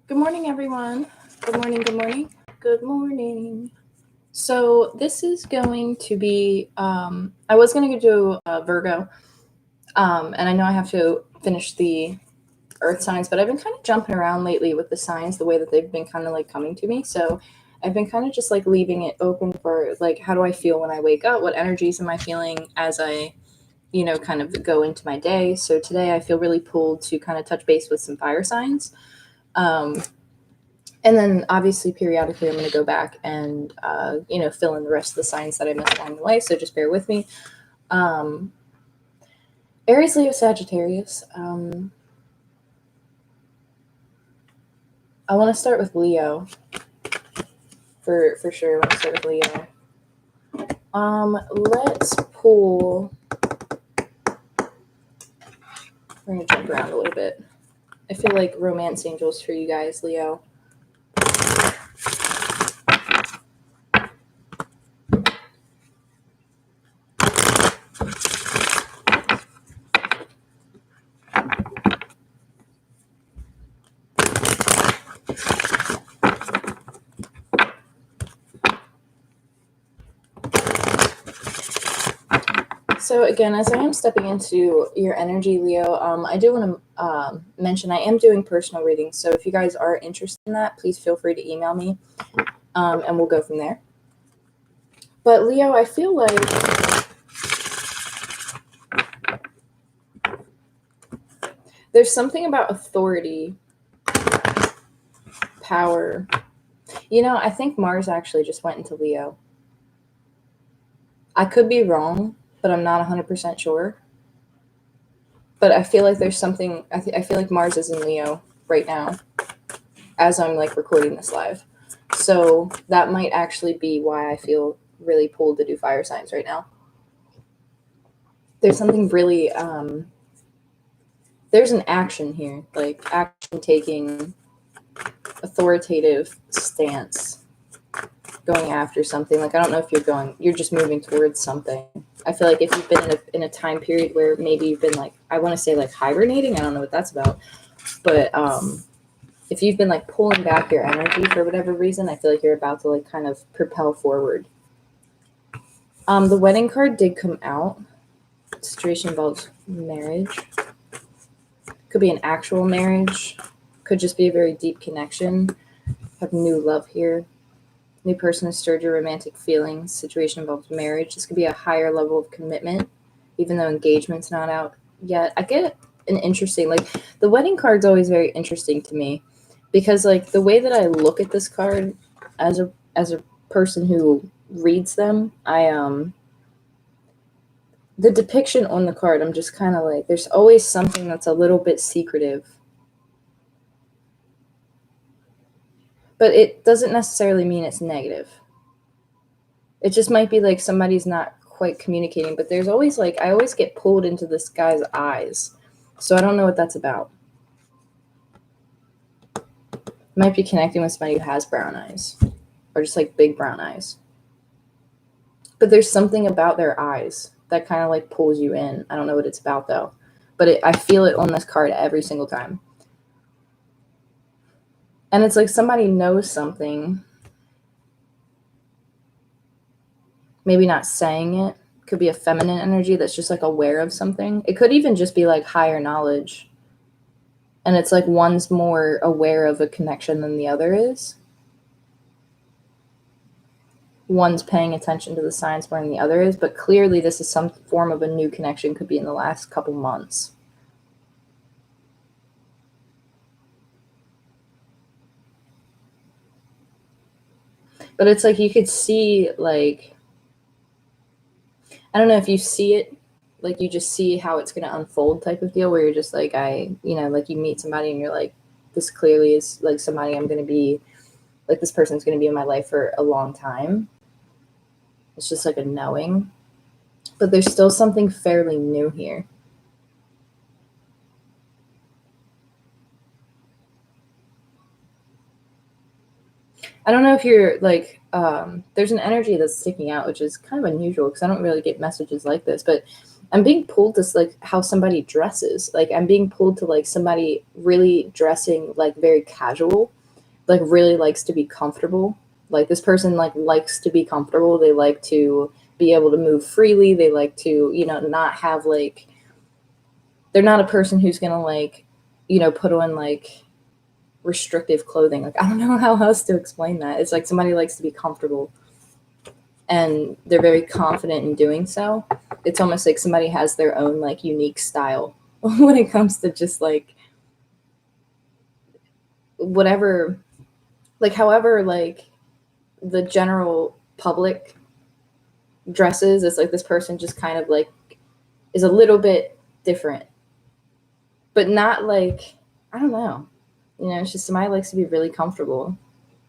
Good morning, everyone. Good morning, good morning, good morning. So, this is going to be, I was going to do Virgo, and I know I have to finish the Earth signs, but I've been kind of jumping around lately with the signs, the way that they've been kind of like coming to me. So, I've been kind of just like leaving it open for like, how do I feel when I wake up? What energies am I feeling as I, kind of go into my day? So, today I feel really pulled to kind of touch base with some fire signs. Um, and then obviously periodically I'm going to go back and fill in the rest of the signs that I missed along the way, so just bear with me. um, Aries, Leo, Sagittarius. I want to start with Leo for sure. I want to start with Leo. Let's pull. We're going to jump around a little bit. I feel like romance angels for you guys, Leo. So again, as I am stepping into your energy, Leo, I do want to mention I am doing personal readings. So if you guys are interested in that, please feel free to email me, and we'll go from there. But Leo, I feel like there's something about authority, power. I think Mars actually just went into Leo. I could be wrong, but I'm not 100% sure. But I feel like there's something, I feel like Mars is in Leo right now as I'm like recording this live. So that might actually be why I feel really pulled to do fire signs right now. There's something really, there's an action here, like action taking, authoritative stance, going after something. Like, I don't know if you're just moving towards something. I feel like if you've been in a time period where maybe you've been like, I want to say like hibernating, I don't know what that's about, but if you've been like pulling back your energy for whatever reason, I feel like you're about to like kind of propel forward. The wedding card did come out. Situation involves marriage. Could be an actual marriage. Could just be a very deep connection. Have new love here. New person has stirred your romantic feelings. Situation involves marriage. This could be a higher level of commitment, even though engagement's not out yet. I get an interesting, like, the wedding card's always very interesting to me because, like, the way that I look at this card as a person who reads them, the depiction on the card, I'm just kind of like, there's always something that's a little bit secretive. But it doesn't necessarily mean it's negative. It just might be like somebody's not quite communicating, but there's always like, I always get pulled into this guy's eyes. So I don't know what that's about. Might be connecting with somebody who has brown eyes or just like big brown eyes. But there's something about their eyes that kind of like pulls you in. I don't know what it's about though, but I feel it on this card every single time. And it's like somebody knows something, maybe not saying it. Could be a feminine energy that's just like aware of something. It could even just be like higher knowledge. And it's like one's more aware of a connection than the other is. One's paying attention to the signs more than the other is, but clearly this is some form of a new connection, could be in the last couple months. But it's like you could see, like, I don't know if you see it, like you just see how it's going to unfold type of deal, where you're just like, like you meet somebody and you're like, this clearly is like somebody I'm going to be, like this person's going to be in my life for a long time. It's just like a knowing. But there's still something fairly new here. I don't know if you're like, there's an energy that's sticking out, which is kind of unusual because I don't really get messages like this. But I'm being pulled to like how somebody dresses. Like I'm being pulled to like somebody really dressing like very casual, like really likes to be comfortable. Like this person like likes to be comfortable. They like to be able to move freely. They like to, not have like, they're not a person who's going to like, put on like restrictive clothing. Like I don't know how else to explain that. It's like somebody likes to be comfortable and they're very confident in doing so. It's almost like somebody has their own like unique style when it comes to just like whatever, like however like the general public dresses. It's like this person just kind of like is a little bit different, but not like, I don't know. It's just somebody likes to be really comfortable.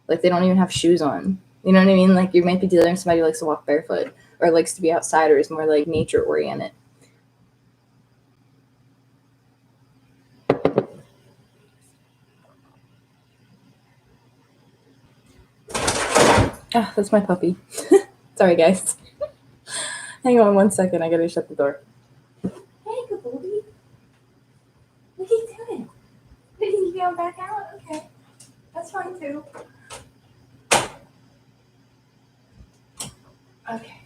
Like they don't even have shoes on. You know what I mean? Like you might be dealing with somebody who likes to walk barefoot or likes to be outside or is more like nature oriented. Ah, that's my puppy. Sorry, guys. Hang on 1 second. I gotta shut the door. Hey, good baby. What are you doing? Are you going back out? Okay. That's fine too. Okay.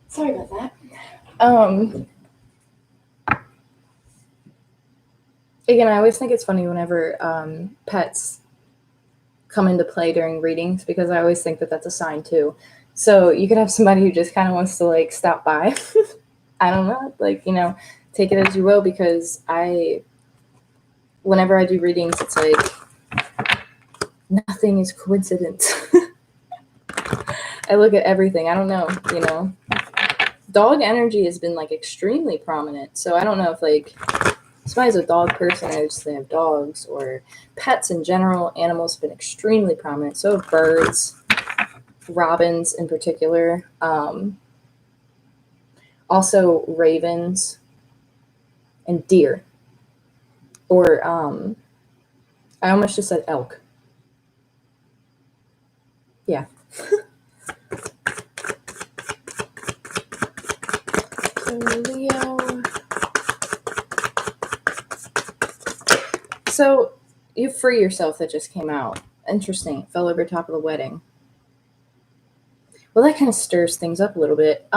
Sorry about that. Again, I always think it's funny whenever pets come into play during readings because I always think that that's a sign too. So you could have somebody who just kind of wants to like stop by. I don't know, like, take it as you will, because whenever I do readings, it's like nothing is coincidence. I look at everything. I don't know. Dog energy has been like extremely prominent. So I don't know if like somebody's a dog person, I just they have dogs, or pets in general. Animals have been extremely prominent. So have birds, robins in particular. Also ravens and deer. Or I almost just said elk. Yeah. So Leo. So you free yourself that just came out. Interesting. It fell over top of the wedding. Well, that kind of stirs things up a little bit.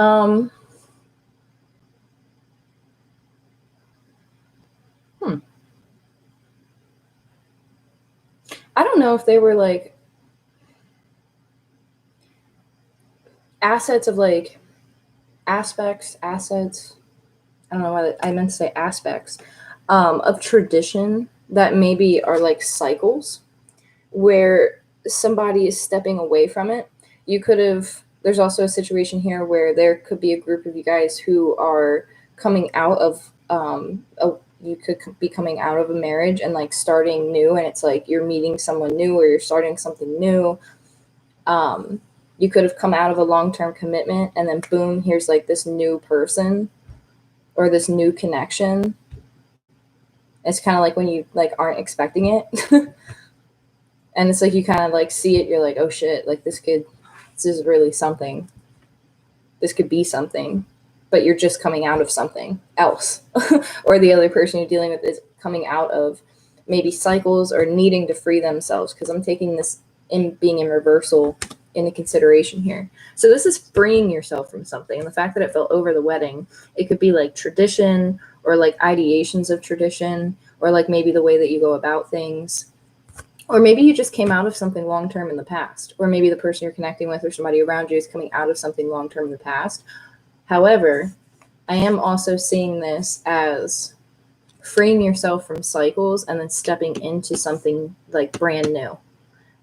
I don't know if they were like assets of like assets. I don't know why I meant to say aspects of tradition that maybe are like cycles where somebody is stepping away from it. You could have, there's also a situation here where there could be a group of you guys who are coming out of, you could be coming out of a marriage and like starting new, and it's like you're meeting someone new or you're starting something new. You could have come out of a long-term commitment and then boom, here's like this new person or this new connection. It's kind of like when you like aren't expecting it. And it's like you kind of like see it, you're like, oh shit, like this is really something. This could be something, but you're just coming out of something else. Or the other person you're dealing with is coming out of maybe cycles or needing to free themselves, because I'm taking this in being in reversal into consideration here. So this is freeing yourself from something. And the fact that it fell over the wedding, it could be like tradition or like ideations of tradition, or like maybe the way that you go about things. Or maybe you just came out of something long-term in the past, or maybe the person you're connecting with or somebody around you is coming out of something long-term in the past. However, I am also seeing this as freeing yourself from cycles and then stepping into something like brand new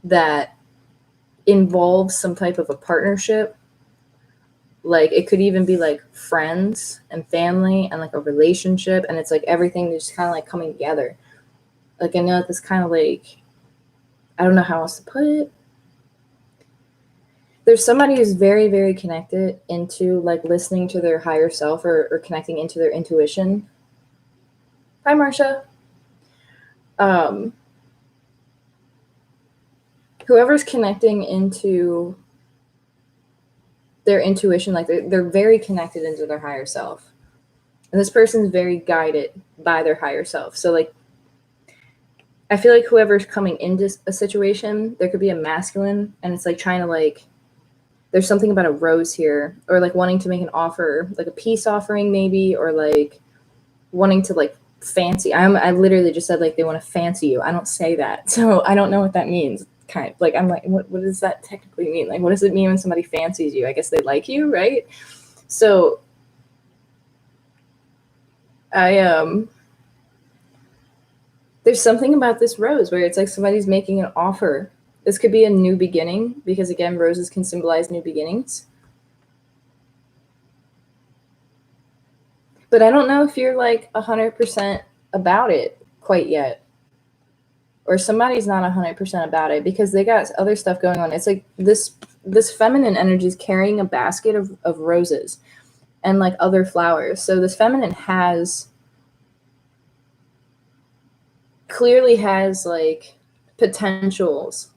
that involves some type of a partnership. Like it could even be like friends and family and like a relationship, and it's like everything is just kind of like coming together. Like I know this kind of like, I don't know how else to put it. There's somebody who's very, very connected into like listening to their higher self, or connecting into their intuition. Hi, Marcia. Whoever's connecting into their intuition, like they're very connected into their higher self. And this person's very guided by their higher self. So like, I feel like whoever's coming into a situation, there could be a masculine, and it's like trying to like, there's something about a rose here, or like wanting to make an offer, like a peace offering maybe, or like wanting to like fancy. I literally just said like they want to fancy you. I don't say that. So I don't know what that means. Kind of like, I'm like, what does that technically mean? Like, what does it mean when somebody fancies you? I guess they like you, right? So there's something about this rose where it's like somebody's making an offer. This could be a new beginning, because again, roses can symbolize new beginnings. But I don't know if you're like 100% about it quite yet. Or somebody's not 100% about it because they got other stuff going on. It's like this feminine energy is carrying a basket of roses and like other flowers. So this feminine clearly has like potentials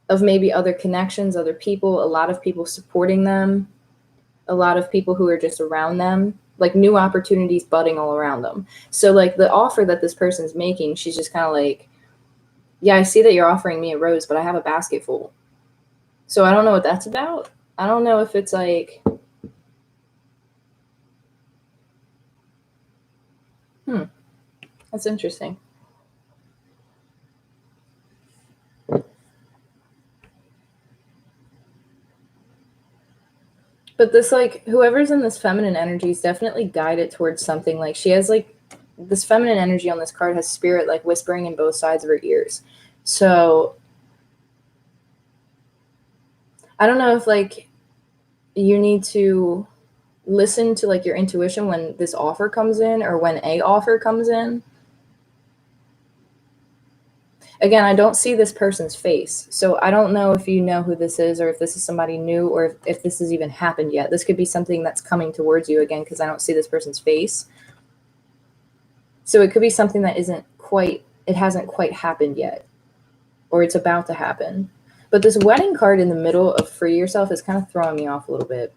of maybe other connections, other people, a lot of people supporting them, a lot of people who are just around them, like new opportunities budding all around them. So like the offer that this person's making, she's just kind of like, yeah, I see that you're offering me a rose, but I have a basket full. So I don't know what that's about. I don't know if it's like, that's interesting. But this, like, whoever's in this feminine energy is definitely guided towards something. Like, she has, like, this feminine energy on this card has spirit, like, whispering in both sides of her ears. So I don't know if, like, you need to listen to, like, your intuition when this offer comes in or when a offer comes in. Again, I don't see this person's face. So I don't know if you know who this is or if this is somebody new or if this has even happened yet. This could be something that's coming towards you again because I don't see this person's face. So it could be something that it hasn't quite happened yet, or it's about to happen. But this wedding card in the middle of free yourself is kind of throwing me off a little bit.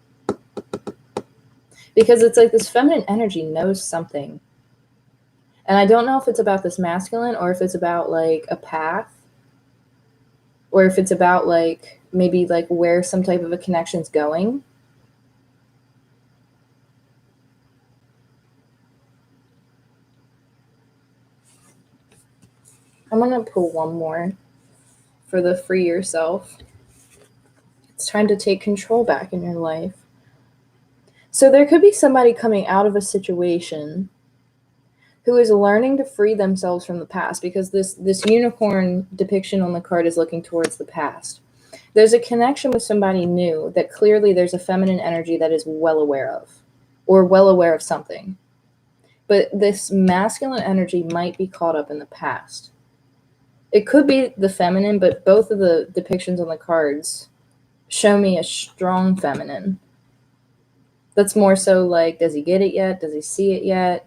Because it's like this feminine energy knows something. And I don't know if it's about this masculine or if it's about like a path, or if it's about like maybe like where some type of a connection's going. I'm going to pull one more for the free yourself. It's time to take control back in your life. So there could be somebody coming out of a situation who is learning to free themselves from the past, because this unicorn depiction on the card is looking towards the past. There's a connection with somebody new that clearly there's a feminine energy that is well aware of, or well aware of something. But this masculine energy might be caught up in the past. It could be the feminine, but both of the depictions on the cards show me a strong feminine. That's more so like, does he get it yet? Does he see it yet?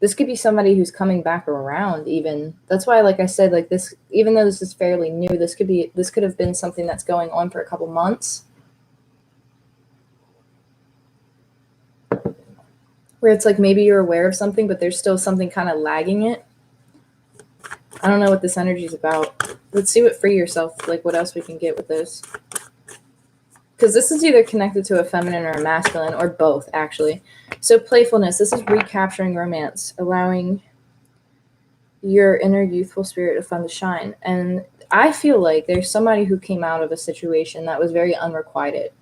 This could be somebody who's coming back around even. That's why, like I said, like this, even though this is fairly new, this could have been something that's going on for a couple months. Where it's like maybe you're aware of something, but there's still something kind of lagging it. I don't know what this energy is about. Let's see what free yourself, like what else we can get with this. Because this is either connected to a feminine or a masculine, or both, actually. So playfulness, this is recapturing romance, allowing your inner youthful spirit to find the shine. And I feel like there's somebody who came out of a situation that was very unrequited.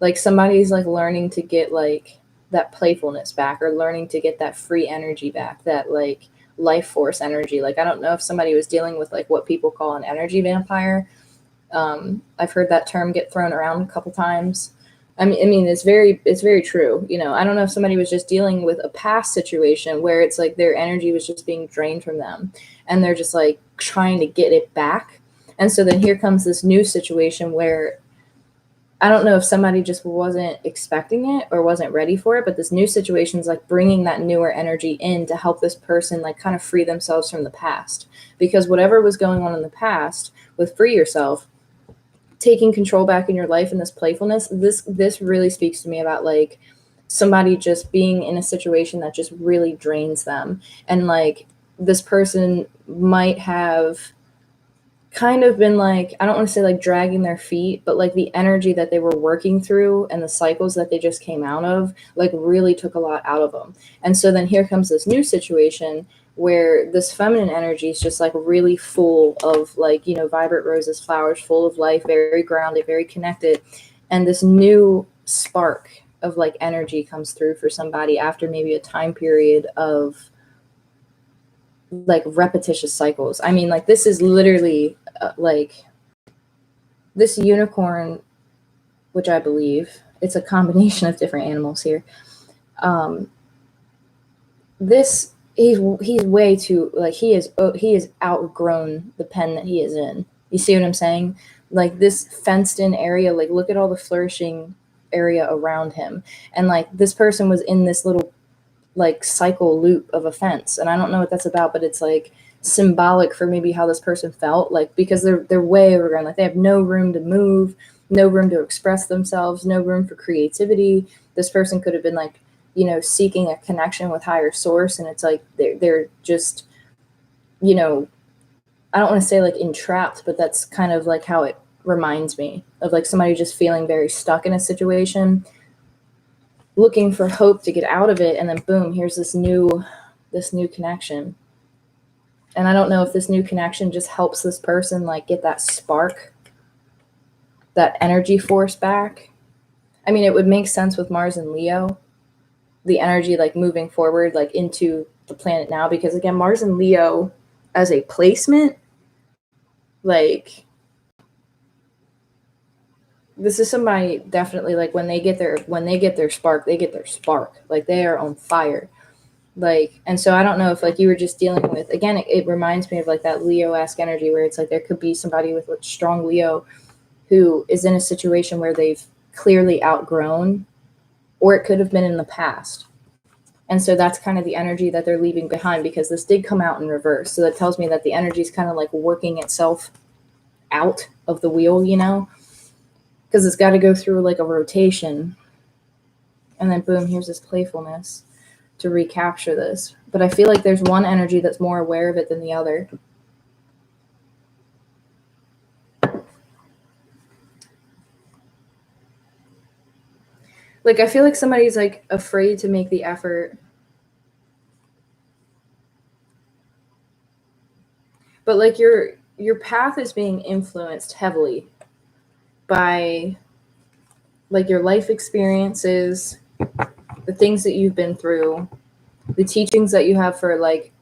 Like somebody's like learning to get like that playfulness back, or learning to get that free energy back, that like life force energy. Like I don't know if somebody was dealing with like what people call an energy vampire. I've heard that term get thrown around a couple times. I mean, it's very true. You know, I don't know if somebody was just dealing with a past situation where it's like their energy was just being drained from them, and they're just like trying to get it back. And so then here comes this new situation where I don't know if somebody just wasn't expecting it or wasn't ready for it, but this new situation is like bringing that newer energy in to help this person like kind of free themselves from the past. Because whatever was going on in the past with free yourself, taking control back in your life and this playfulness, this really speaks to me about like somebody just being in a situation that just really drains them. And like this person might have kind of been like, I don't want to say like dragging their feet, but like the energy that they were working through and the cycles that they just came out of, like really took a lot out of them. And so then here comes this new situation where this feminine energy is just like really full of like, you know, vibrant roses, flowers, full of life, very grounded, very connected. And this new spark of like energy comes through for somebody after maybe a time period of like repetitious cycles. I mean, like this is literally like this unicorn, which I believe it's a combination of different animals here. This he's way too like he is outgrown the pen that he is in. You see what I'm saying? Like this fenced in area, like look at all the flourishing area around him, and like this person was in this little like cycle loop of offense, and I don't know what that's about, but it's like symbolic for maybe how this person felt, like because they're way overgrown, like they have no room to move, no room to express themselves, no room for creativity. This person could have been like, you know, seeking a connection with higher source, and it's like they're just, you know, I don't want to say like entrapped, but that's kind of like how it reminds me of like somebody just feeling very stuck in a situation, looking for hope to get out of it, and then boom, here's this new connection. And I don't know if this new connection just helps this person like get that spark, that energy force back. I mean, it would make sense with Mars and Leo, the energy like moving forward like into the planet now, because again, Mars and Leo as a placement, like this is somebody definitely like when they get their spark, they get their spark. Like they are on fire. Like, and so I don't know if like you were just dealing with, again, it reminds me of like that Leo-esque energy where it's like there could be somebody with strong Leo who is in a situation where they've clearly outgrown, or it could have been in the past. And so that's kind of the energy that they're leaving behind, because this did come out in reverse. So that tells me that the energy is kind of like working itself out of the wheel, you know, because it's got to go through like a rotation. And then boom, here's this playfulness to recapture this. But I feel like there's one energy that's more aware of it than the other. Like I feel like somebody's like afraid to make the effort. But like your path is being influenced heavily by like your life experiences, the things that you've been through, the teachings that you have for like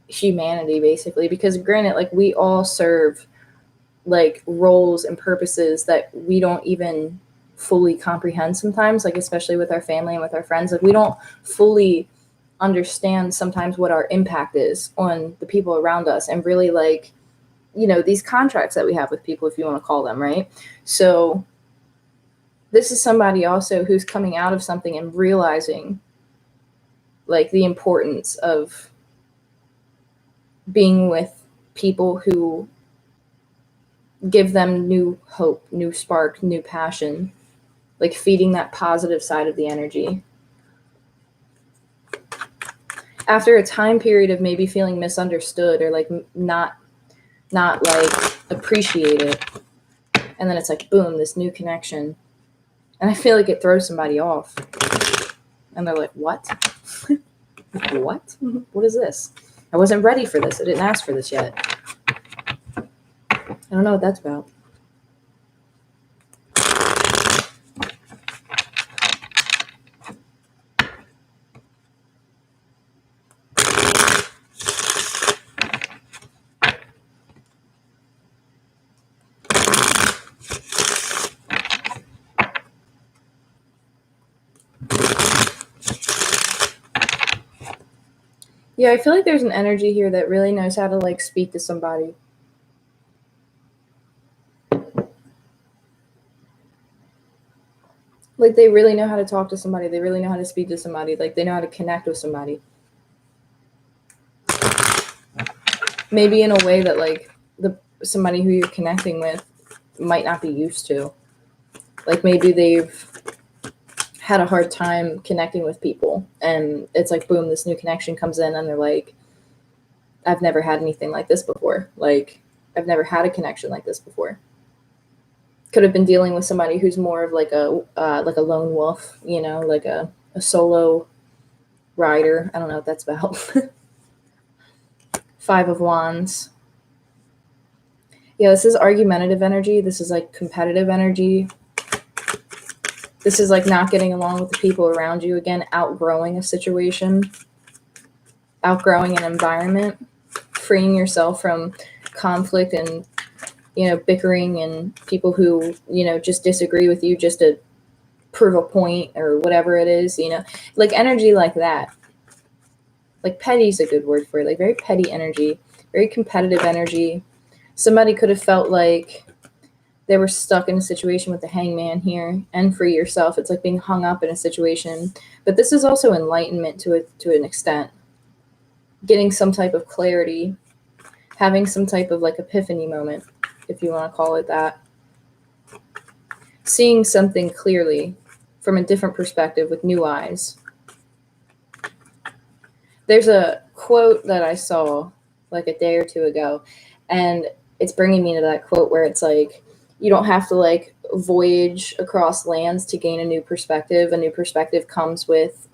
humanity, basically. Because granted, like we all serve like roles and purposes that we don't even fully comprehend sometimes, like especially with our family and with our friends. Like we don't fully understand sometimes what our impact is on the people around us, and really like, you know, these contracts that we have with people, if you want to call them, right? So this is somebody also who's coming out of something and realizing like the importance of being with people who give them new hope, new spark, new passion, like feeding that positive side of the energy. After a time period of maybe feeling misunderstood or like not like appreciated, and then it's like boom, this new connection. And I feel like it throws somebody off. And they're like, what? What? What is this? I wasn't ready for this. I didn't ask for this yet. I don't know what that's about. Yeah, I feel like there's an energy here that really knows how to like speak to somebody. Like they really know how to talk to somebody. They really know how to speak to somebody. Like they know how to connect with somebody. Maybe in a way that like somebody who you're connecting with might not be used to. Like maybe they've had a hard time connecting with people, and it's like, boom, this new connection comes in, and they're like, I've never had anything like this before. Like, I've never had a connection like this before. Could have been dealing with somebody who's more of like a lone wolf, you know, like a solo rider. I don't know what that's about. 5 of Wands. Yeah, this is argumentative energy. This is like competitive energy. This is like not getting along with the people around you. Again, outgrowing a situation, outgrowing an environment, freeing yourself from conflict and, you know, bickering and people who, you know, just disagree with you just to prove a point or whatever it is, you know, like energy like that. Like petty is a good word for it. Like very petty energy, very competitive energy. Somebody could have felt like they were stuck in a situation with the hangman here, and for yourself, it's like being hung up in a situation. But this is also enlightenment to an extent. Getting some type of clarity, having some type of like epiphany moment, if you want to call it that. Seeing something clearly from a different perspective with new eyes. There's a quote that I saw like a day or two ago, and it's bringing me to that quote where it's like, you don't have to like voyage across lands to gain a new perspective. A new perspective comes with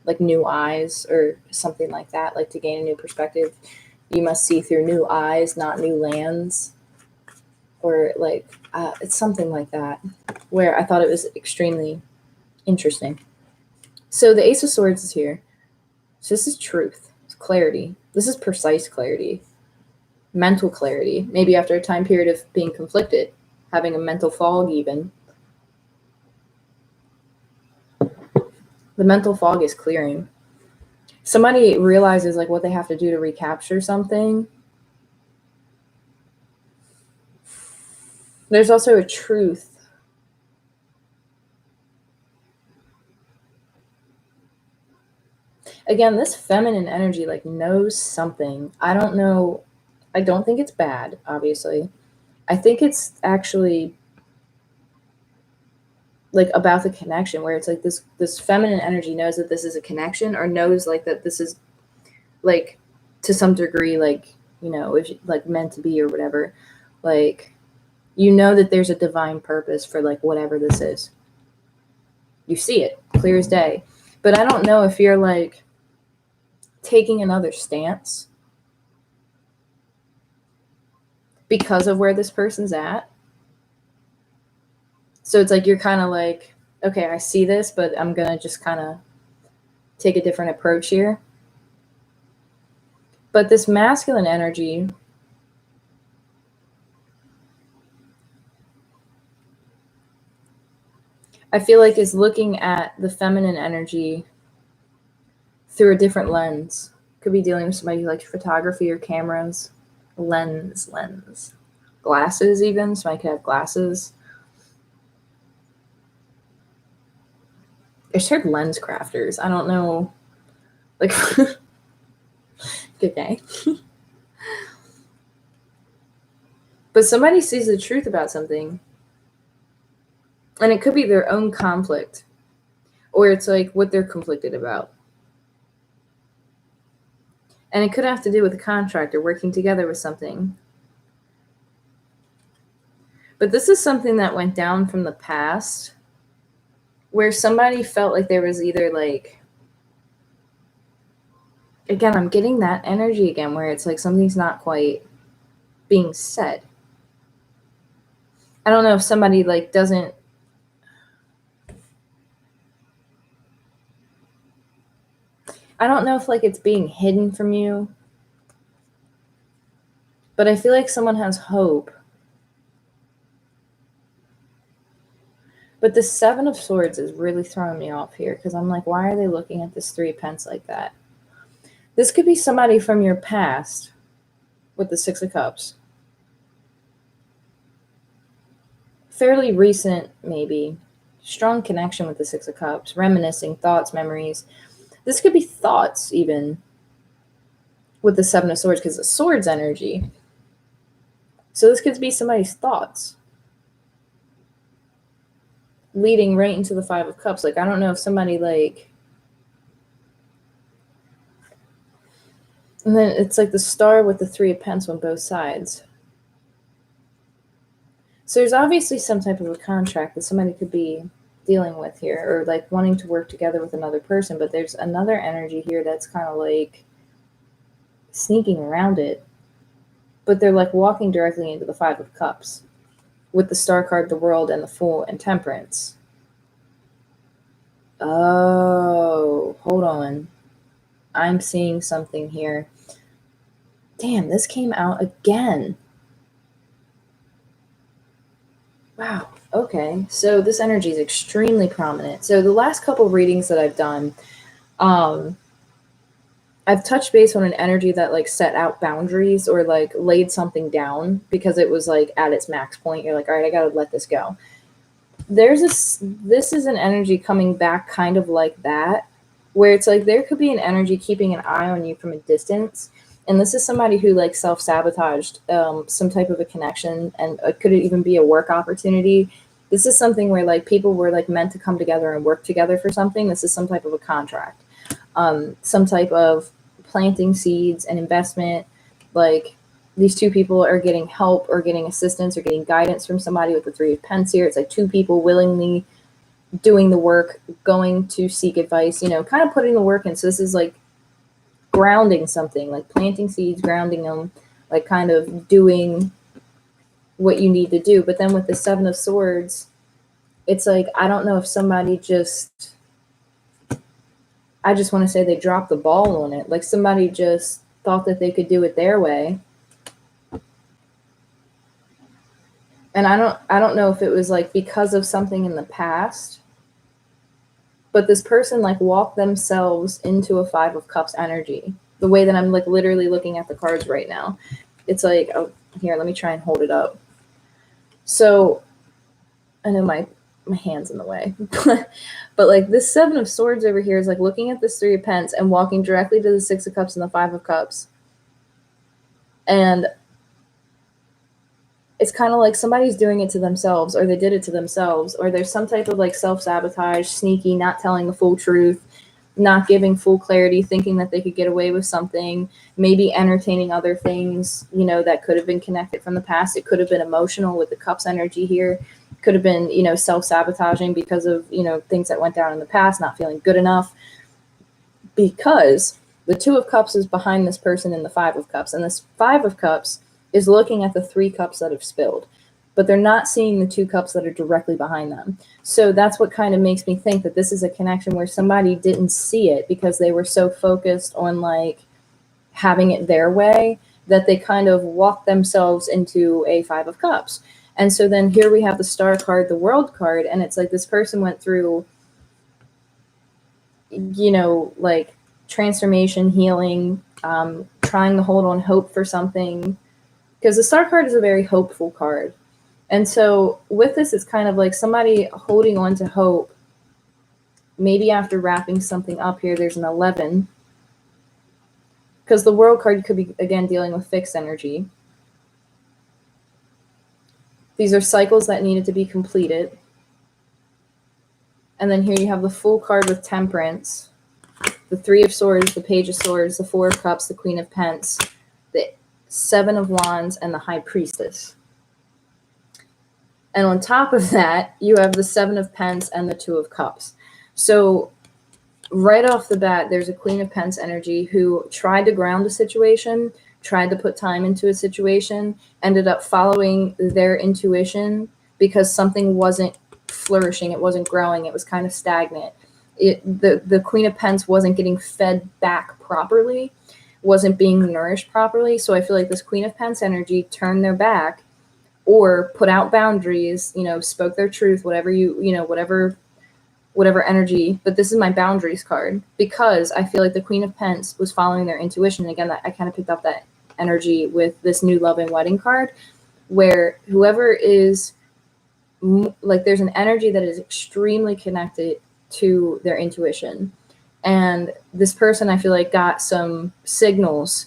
like new eyes or something like that. Like to gain a new perspective, you must see through new eyes, not new lands. Or like, it's something like that, where I thought it was extremely interesting. So the Ace of Swords is here. So this is truth, it's clarity. This is precise clarity, mental clarity. Maybe after a time period of being conflicted, having a mental fog even. The mental fog is clearing. Somebody realizes like what they have to do to recapture something. There's also a truth. Again, this feminine energy like knows something. I don't know. I don't think it's bad, obviously. I think it's actually like about the connection, where it's like this feminine energy knows that this is a connection, or knows like that this is like to some degree, like, you know, if like meant to be or whatever. Like, you know that there's a divine purpose for like whatever this is. You see it clear as day. But I don't know if you're like taking another stance because of where this person's at. So it's like you're kind of like, okay, I see this, but I'm going to just kind of take a different approach here. But this masculine energy, I feel like, is looking at the feminine energy through a different lens. Could be dealing with somebody who likes photography or cameras. Lens. Glasses even. Somebody could have glasses. I just heard lens crafters. I don't know. Like, good day. But somebody sees the truth about something. And it could be their own conflict. Or it's like what they're conflicted about. And it could have to do with a contract or working together with something. But this is something that went down from the past, where somebody felt like there was either like, again, I'm getting that energy again, where it's like something's not quite being said. I don't know if somebody like doesn't, I don't know if like it's being hidden from you, but I feel like someone has hope. But the 7 of Swords is really throwing me off here, because I'm like, why are they looking at this 3 of Pentacles like that? This could be somebody from your past with the 6 of Cups. Fairly recent, maybe. Strong connection with the 6 of Cups. Reminiscing, thoughts, memories. This could be thoughts even with the 7 of Swords, because the Swords energy. So this could be somebody's thoughts. leading right into the Five of Cups. Like, I don't know if somebody like, and then it's like the Star with the Three of Pentacles on both sides. So there's obviously some type of a contract that somebody could be dealing with here, or like wanting to work together with another person, but there's another energy here that's kind of like sneaking around it, but they're like walking directly into the Five of Cups with the Star card, the World, and the Fool and Temperance. Oh, hold on. I'm seeing something here. Damn, this came out again. Wow. Okay. So this energy is extremely prominent. So the last couple readings that I've done, I've touched base on an energy that like set out boundaries or like laid something down because it was like at its max point. You're like, all right, I gotta let this go. This is an energy coming back kind of like that, where it's like there could be an energy keeping an eye on you from a distance. And this is somebody who like self-sabotaged some type of a connection, and it could even be a work opportunity. This is something where like people were like meant to come together and work together for something. This is some type of a contract, some type of planting seeds and investment. Like these two people are getting help or getting assistance or getting guidance from somebody with the Three of Pentacles here. It's like two people willingly doing the work, going to seek advice, you know, kind of putting the work in. So this is like grounding something, like planting seeds, grounding them, like kind of doing what you need to do. But then with the Seven of Swords, it's like, I don't know if somebody just, I just want to say they dropped the ball on it. Like somebody just thought that they could do it their way. And I don't know if it was like because of something in the past, but this person like walked themselves into a Five of Cups energy. The way that I'm like literally looking at the cards right now. It's like, oh, here, let me try and hold it up. So I know my hand's in the way. But like this Seven of Swords over here is like looking at this Three of Pentacles and walking directly to the Six of Cups and the Five of Cups. And it's kind of like somebody's doing it to themselves, or they did it to themselves, or there's some type of like self-sabotage, sneaky, not telling the full truth, not giving full clarity, thinking that they could get away with something, maybe entertaining other things, you know, that could have been connected from the past. It could have been emotional with the Cups energy here. Could have been, you know, self-sabotaging because of, you know, things that went down in the past, not feeling good enough. Because the Two of Cups is behind this person in the Five of Cups, and this Five of Cups is looking at the three cups that have spilled, but they're not seeing the two cups that are directly behind them. So that's what kind of makes me think that this is a connection where somebody didn't see it because they were so focused on like having it their way that they kind of walked themselves into a Five of Cups. And so then here we have the Star card, the World card, and it's like this person went through, you know, like transformation, healing, trying to hold on hope for something, because the Star card is a very hopeful card. And so with this, it's kind of like somebody holding on to hope. Maybe after wrapping something up here, there's an 11. Because the World card could be, again, dealing with fixed energy. These are cycles that needed to be completed. And then here you have the Fool card with Temperance, the Three of Swords, the Page of Swords, the Four of Cups, the Queen of Pentacles, the Seven of Wands, and the High Priestess. And on top of that, you have the Seven of Pentacles and the Two of Cups. So right off the bat, there's a Queen of Pentacles energy who tried to ground a situation, tried to put time into a situation, ended up following their intuition because something wasn't flourishing, it wasn't growing, it was kind of stagnant. The Queen of Pentacles wasn't getting fed back properly, wasn't being nourished properly. So I feel like this Queen of Pentacles energy turned their back or put out boundaries, you know, spoke their truth, whatever whatever energy. But this is my boundaries card because I feel like the Queen of Pentacles was following their intuition. And again, I kind of picked up that energy with this New Love and Wedding card, where whoever is like, there's an energy that is extremely connected to their intuition. And this person, I feel like, got some signals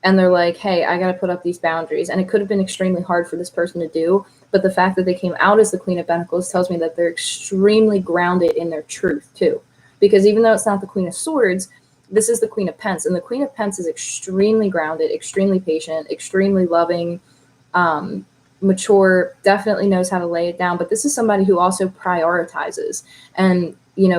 and they're like, hey, I got to put up these boundaries. And it could have been extremely hard for this person to do. But the fact that they came out as the Queen of Pentacles tells me that they're extremely grounded in their truth, too. Because even though it's not the Queen of Swords, this is the Queen of Pence. And the Queen of Pence is extremely grounded, extremely patient, extremely loving, mature, definitely knows how to lay it down. But this is somebody who also prioritizes and,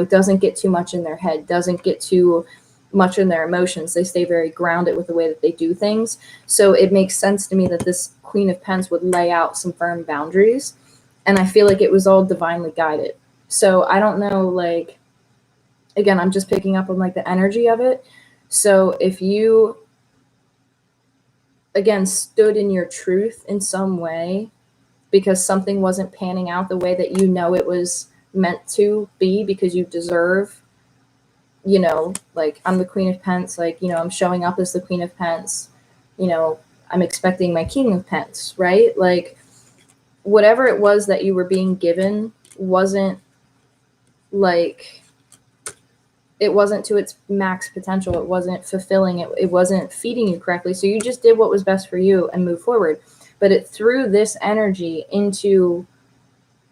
doesn't get too much in their head, doesn't get too much in their emotions. They stay very grounded with the way that they do things. So it makes sense to me that this Queen of Pence would lay out some firm boundaries. And I feel like it was all divinely guided. So I don't know, like, again, I'm just picking up on like the energy of it. So if you, again, stood in your truth in some way because something wasn't panning out the way that it was meant to be, because you deserve, like, I'm the Queen of Pence, like, I'm showing up as the Queen of Pence, I'm expecting my King of Pence, right? Like, whatever it was that you were being given wasn't like, it wasn't to its max potential. It wasn't fulfilling. It wasn't feeding you correctly. So you just did what was best for you and moved forward. But it threw this energy into,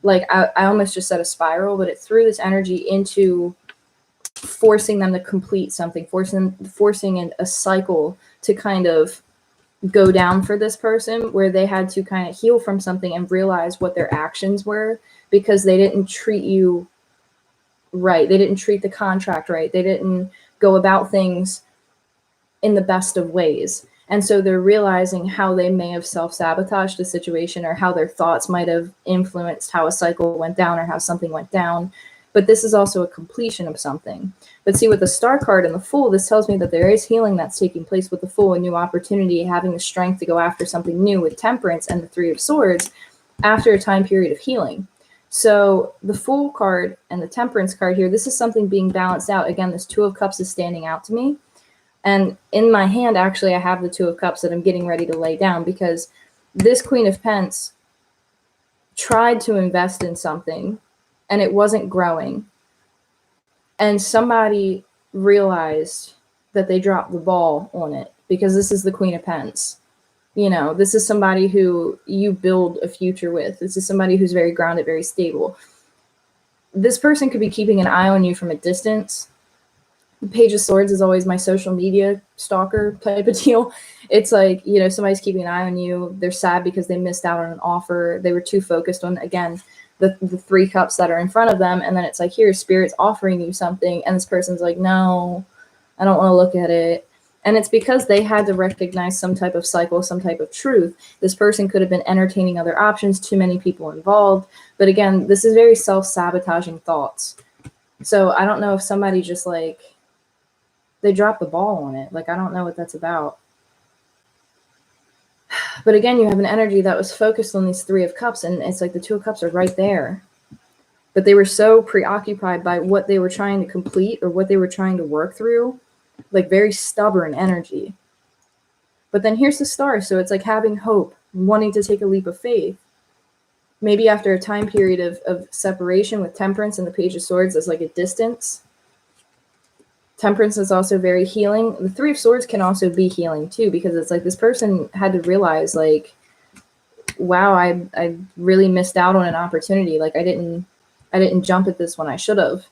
like, I almost just said a spiral, but it threw this energy into forcing them to complete something, forcing a cycle to kind of go down for this person, where they had to kind of heal from something and realize what their actions were, because they didn't treat you right. They didn't treat the contract right. They didn't go about things in the best of ways. And so they're realizing how they may have self-sabotaged a situation, or how their thoughts might have influenced how a cycle went down or how something went down. But this is also a completion of something. But see, with the Star card and the Fool, this tells me that there is healing that's taking place with the Fool, a new opportunity, having the strength to go after something new, with Temperance and the Three of Swords after a time period of healing. So the Fool card and the Temperance card here, this is something being balanced out. Again, this Two of Cups is standing out to me. And in my hand, actually, I have the Two of Cups that I'm getting ready to lay down, because this Queen of Pence tried to invest in something and it wasn't growing. And somebody realized that they dropped the ball on it, because this is the Queen of Pence. This is somebody who you build a future with. This is somebody who's very grounded, very stable. This person could be keeping an eye on you from a distance. The Page of Swords is always my social media stalker type of deal. It's like, somebody's keeping an eye on you. They're sad because they missed out on an offer. They were too focused on, again, the Three Cups that are in front of them. And then it's like, here, Spirit's offering you something. And this person's like, no, I don't want to look at it. And it's because they had to recognize some type of cycle, some type of truth. This person could have been entertaining other options, too many people involved. But again, this is very self-sabotaging thoughts. So I don't know if somebody just, like, they dropped the ball on it. Like, I don't know what that's about. But again, you have an energy that was focused on these Three of Cups, and it's like the Two of Cups are right there. But they were so preoccupied by what they were trying to complete or what they were trying to work through, like very stubborn energy. But then here's the Star, so it's like having hope, wanting to take a leap of faith. Maybe after a time period of separation, with Temperance and the Page of Swords as like a distance. Temperance is also very healing. The Three of Swords can also be healing too, because it's like this person had to realize, like, wow, I really missed out on an opportunity. Like, I didn't jump at this when I should have.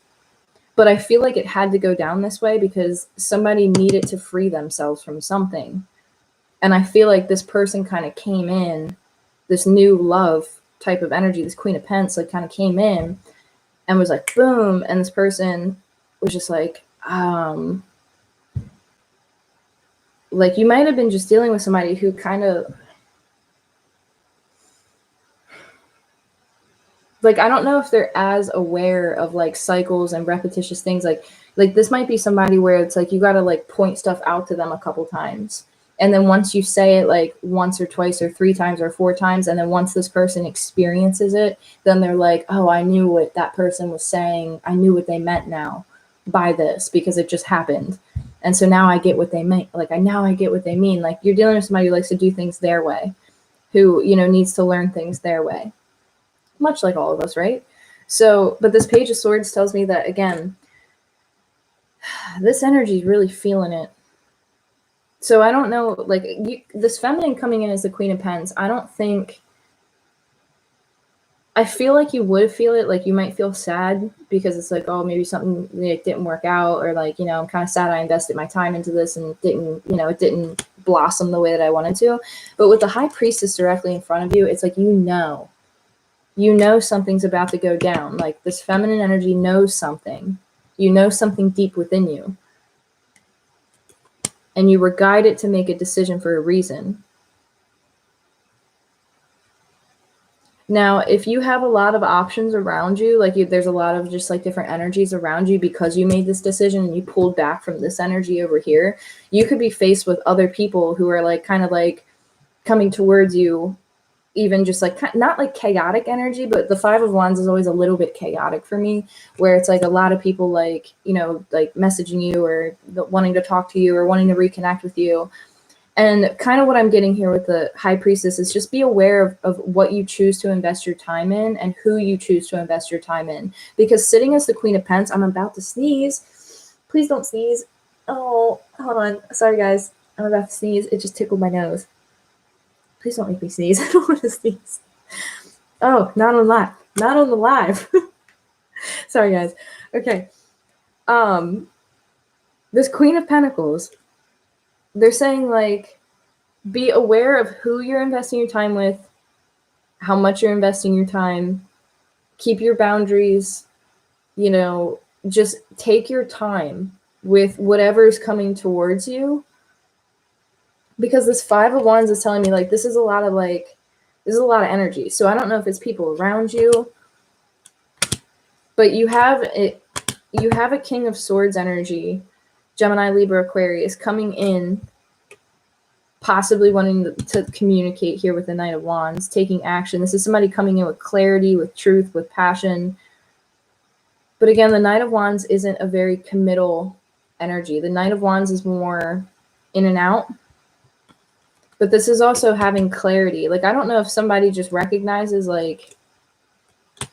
But I feel like it had to go down this way because somebody needed to free themselves from something. And I feel like this person kind of came in, this new love type of energy, this Queen of Pence, like, kind of came in and was like, boom. And this person was just like, like, you might have been just dealing with somebody who kind of, like, I don't know if they're as aware of, like, cycles and repetitious things. Like this might be somebody where it's like you got to, like, point stuff out to them a couple times. And then once you say it, like, once or twice or three times or four times, and then once this person experiences it, then they're like, oh, I knew what that person was saying. I knew what they meant now by this, because it just happened. And so now I get what they mean. Like, now I get what they mean. Like, you're dealing with somebody who likes to do things their way, who, needs to learn things their way. Much like all of us, right? So, but this Page of Swords tells me that, again, this energy is really feeling it. So I don't know, like, this feminine coming in as the Queen of Pens, I feel like you would feel it, like you might feel sad because it's like, oh, maybe something like didn't work out, or like, you know, I'm kind of sad I invested my time into this and it didn't blossom the way that I wanted to. But with the High Priestess directly in front of you, it's like, you know something's about to go down. Like, this feminine energy knows something. You know something deep within you. And you were guided to make a decision for a reason. Now, if you have a lot of options around you, like there's a lot of just like different energies around you because you made this decision and you pulled back from this energy over here, you could be faced with other people who are like kind of like coming towards you, even just like not like chaotic energy, but the Five of Wands is always a little bit chaotic for me, where it's like a lot of people like, you know, like messaging you or wanting to talk to you or wanting to reconnect with you. And kind of what I'm getting here with the High Priestess is just be aware of what you choose to invest your time in and who you choose to invest your time in. Because sitting as the Queen of Pents, I'm about to sneeze. Please don't sneeze. Oh, hold on. Sorry, guys. I'm about to sneeze. It just tickled my nose. Please don't make me sneeze. I don't want to sneeze. Oh, not on live. Not on the live. Sorry, guys. Okay. This Queen of Pentacles, they're saying like, be aware of who you're investing your time with, how much you're investing your time, keep your boundaries, you know, just take your time with whatever's coming towards you. Because this Five of Wands is telling me like this is a lot of energy. So I don't know if it's people around you, but you have a King of Swords energy, Gemini, Libra, Aquarius coming in, possibly wanting to communicate here with the Knight of Wands, taking action. This is somebody coming in with clarity, with truth, with passion. But again, the Knight of Wands isn't a very committal energy. The Knight of Wands is more in and out. But this is also having clarity. Like, I don't know if somebody just recognizes like,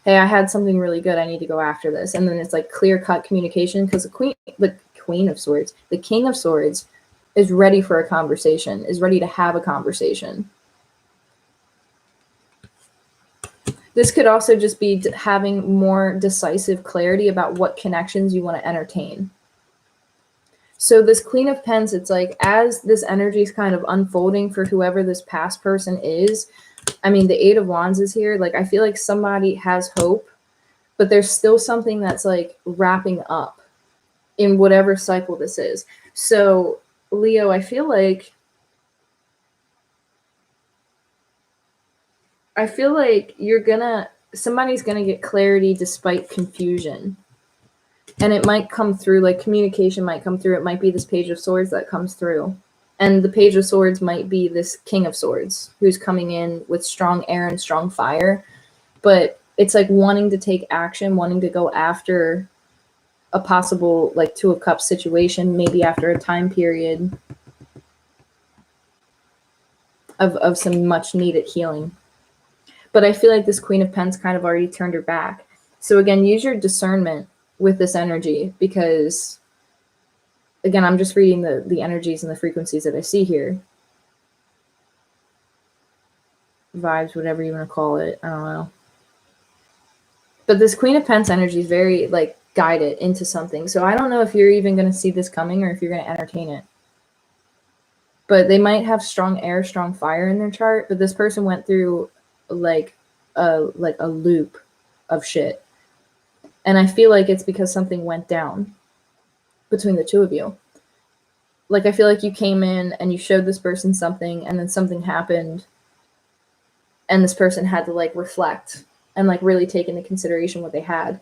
hey, I had something really good, I need to go after this. And then it's like clear-cut communication, because the Queen of Swords, the King of Swords is ready for a conversation, is ready to have a conversation. This could also just be having more decisive clarity about what connections you want to entertain. So this Queen of Pens, it's like as this energy is kind of unfolding for whoever this past person is, I mean, the Eight of Wands is here. Like, I feel like somebody has hope, but there's still something that's like wrapping up in whatever cycle this is. So Leo, I feel like somebody's gonna get clarity despite confusion. And it might come through, like communication might come through. It might be this Page of Swords that comes through. And the Page of Swords might be this King of Swords who's coming in with strong air and strong fire. But it's like wanting to take action, wanting to go after a possible like Two of Cups situation, maybe after a time period of some much needed healing. But I feel like this Queen of Pens kind of already turned her back. So again, use your discernment with this energy, because again, I'm just reading the energies and the frequencies that I see here. Vibes, whatever you want to call it. I don't know. But this Queen of Pens energy is very like guided into something. So I don't know if you're even going to see this coming or if you're going to entertain it. But they might have strong air, strong fire in their chart. But this person went through like a loop of shit. And I feel like it's because something went down between the two of you. Like, I feel like you came in and you showed this person something, and then something happened, and this person had to like reflect and like really take into consideration what they had.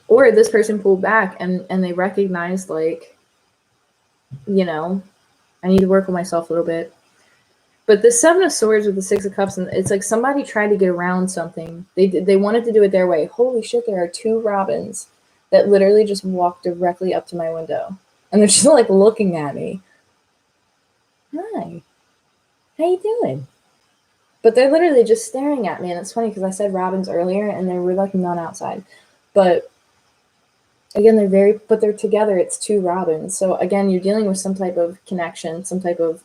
Or this person pulled back and they recognized like, you know, I need to work on myself a little bit. But the Seven of Swords with the Six of Cups, and it's like somebody tried to get around something. They wanted to do it their way. Holy shit, there are two robins that literally just walked directly up to my window. And they're just like looking at me. Hi. How you doing? But they're literally just staring at me. And it's funny because I said robins earlier and they were like not outside. But again, but they're together. It's two Robins. So again, you're dealing with some type of connection, some type of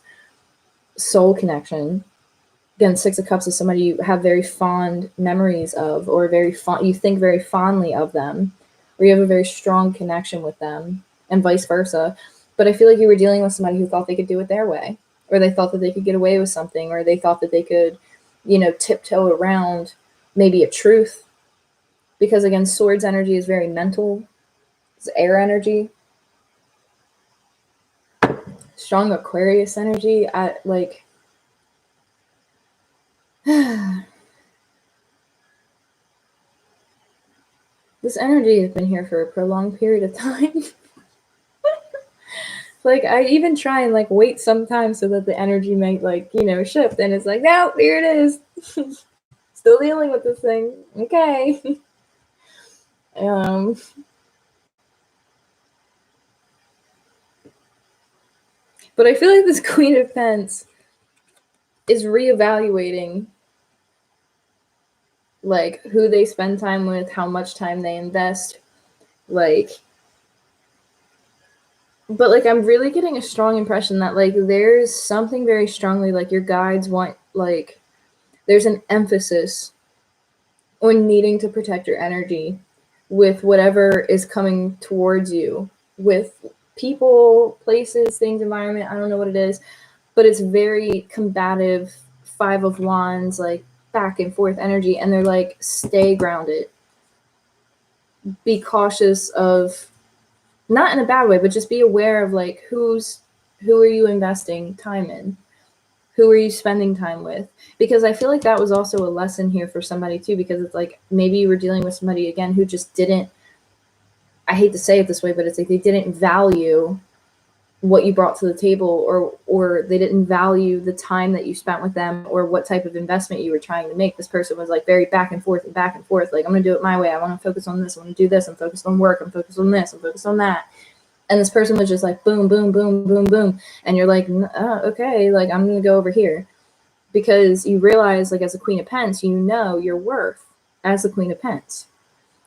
soul connection. Again, Six of Cups is somebody you have very fond memories of, or you think very fondly of them, or you have a very strong connection with them, and vice versa. But I feel like you were dealing with somebody who thought they could do it their way, or they thought that they could get away with something, or they thought that they could, tiptoe around maybe a truth. Because again, Swords energy is very mental. It's air energy. Strong Aquarius energy. This energy has been here for a prolonged period of time. Like, I even try and like wait sometimes so that the energy might shift, and it's like, no, here it is. Still dealing with this thing. Okay. But I feel like this Queen of Pentacles is reevaluating like who they spend time with, how much time they invest, like. But like, I'm really getting a strong impression that like there's something very strongly like your guides want, like there's an emphasis on needing to protect your energy with whatever is coming towards you, with people, places, things, environment. I don't know what it is, but it's very combative, Five of Wands, like back and forth energy. And they're like, stay grounded, be cautious of, not in a bad way, but just be aware of like who are you investing time in? Who are you spending time with? Because I feel like that was also a lesson here for somebody too, because it's like maybe you were dealing with somebody again who just didn't, I hate to say it this way, but it's like they didn't value what you brought to the table, or they didn't value the time that you spent with them, or what type of investment you were trying to make. This person was like very back and forth, like I'm going to do it my way. I want to focus on this. I want to do this. I'm focused on work. I'm focused on this. I'm focused on that. And this person was just like boom, boom, boom, boom, boom. And you're like, okay, like I'm going to go over here. Because you realize, like, as a Queen of Pentacles, you know your worth as the Queen of Pentacles.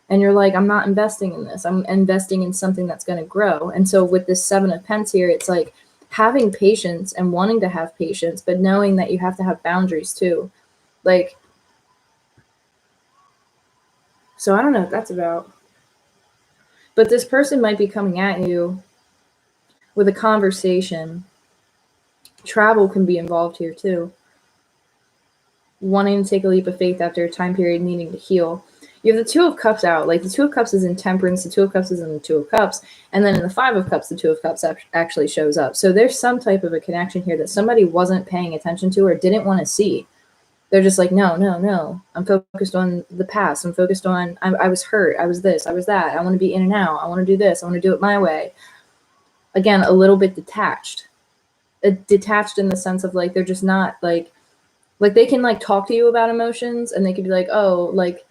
And you're like, I'm not investing in this. I'm investing in something that's going to grow. And so with this Seven of Pentacles here, it's like having patience and wanting to have patience, but knowing that you have to have boundaries too. Like, so I don't know what that's about. But this person might be coming at you with a conversation. Travel can be involved here too. Wanting to take a leap of faith after a time period needing to heal. You have the Two of Cups out. Like the Two of Cups is in Temperance, the Two of Cups is in the Two of Cups, and then in the Five of Cups, the Two of Cups actually shows up. So there's some type of a connection here that somebody wasn't paying attention to or didn't want to see. They're just like, no. I'm focused on the past. I'm focused on, I was hurt. I was this. I was that. I want to be in and out. I want to do this. I want to do it my way. Again, a little bit detached. Detached in the sense of like, they're just not like they can like talk to you about emotions, and they could be like, oh, like,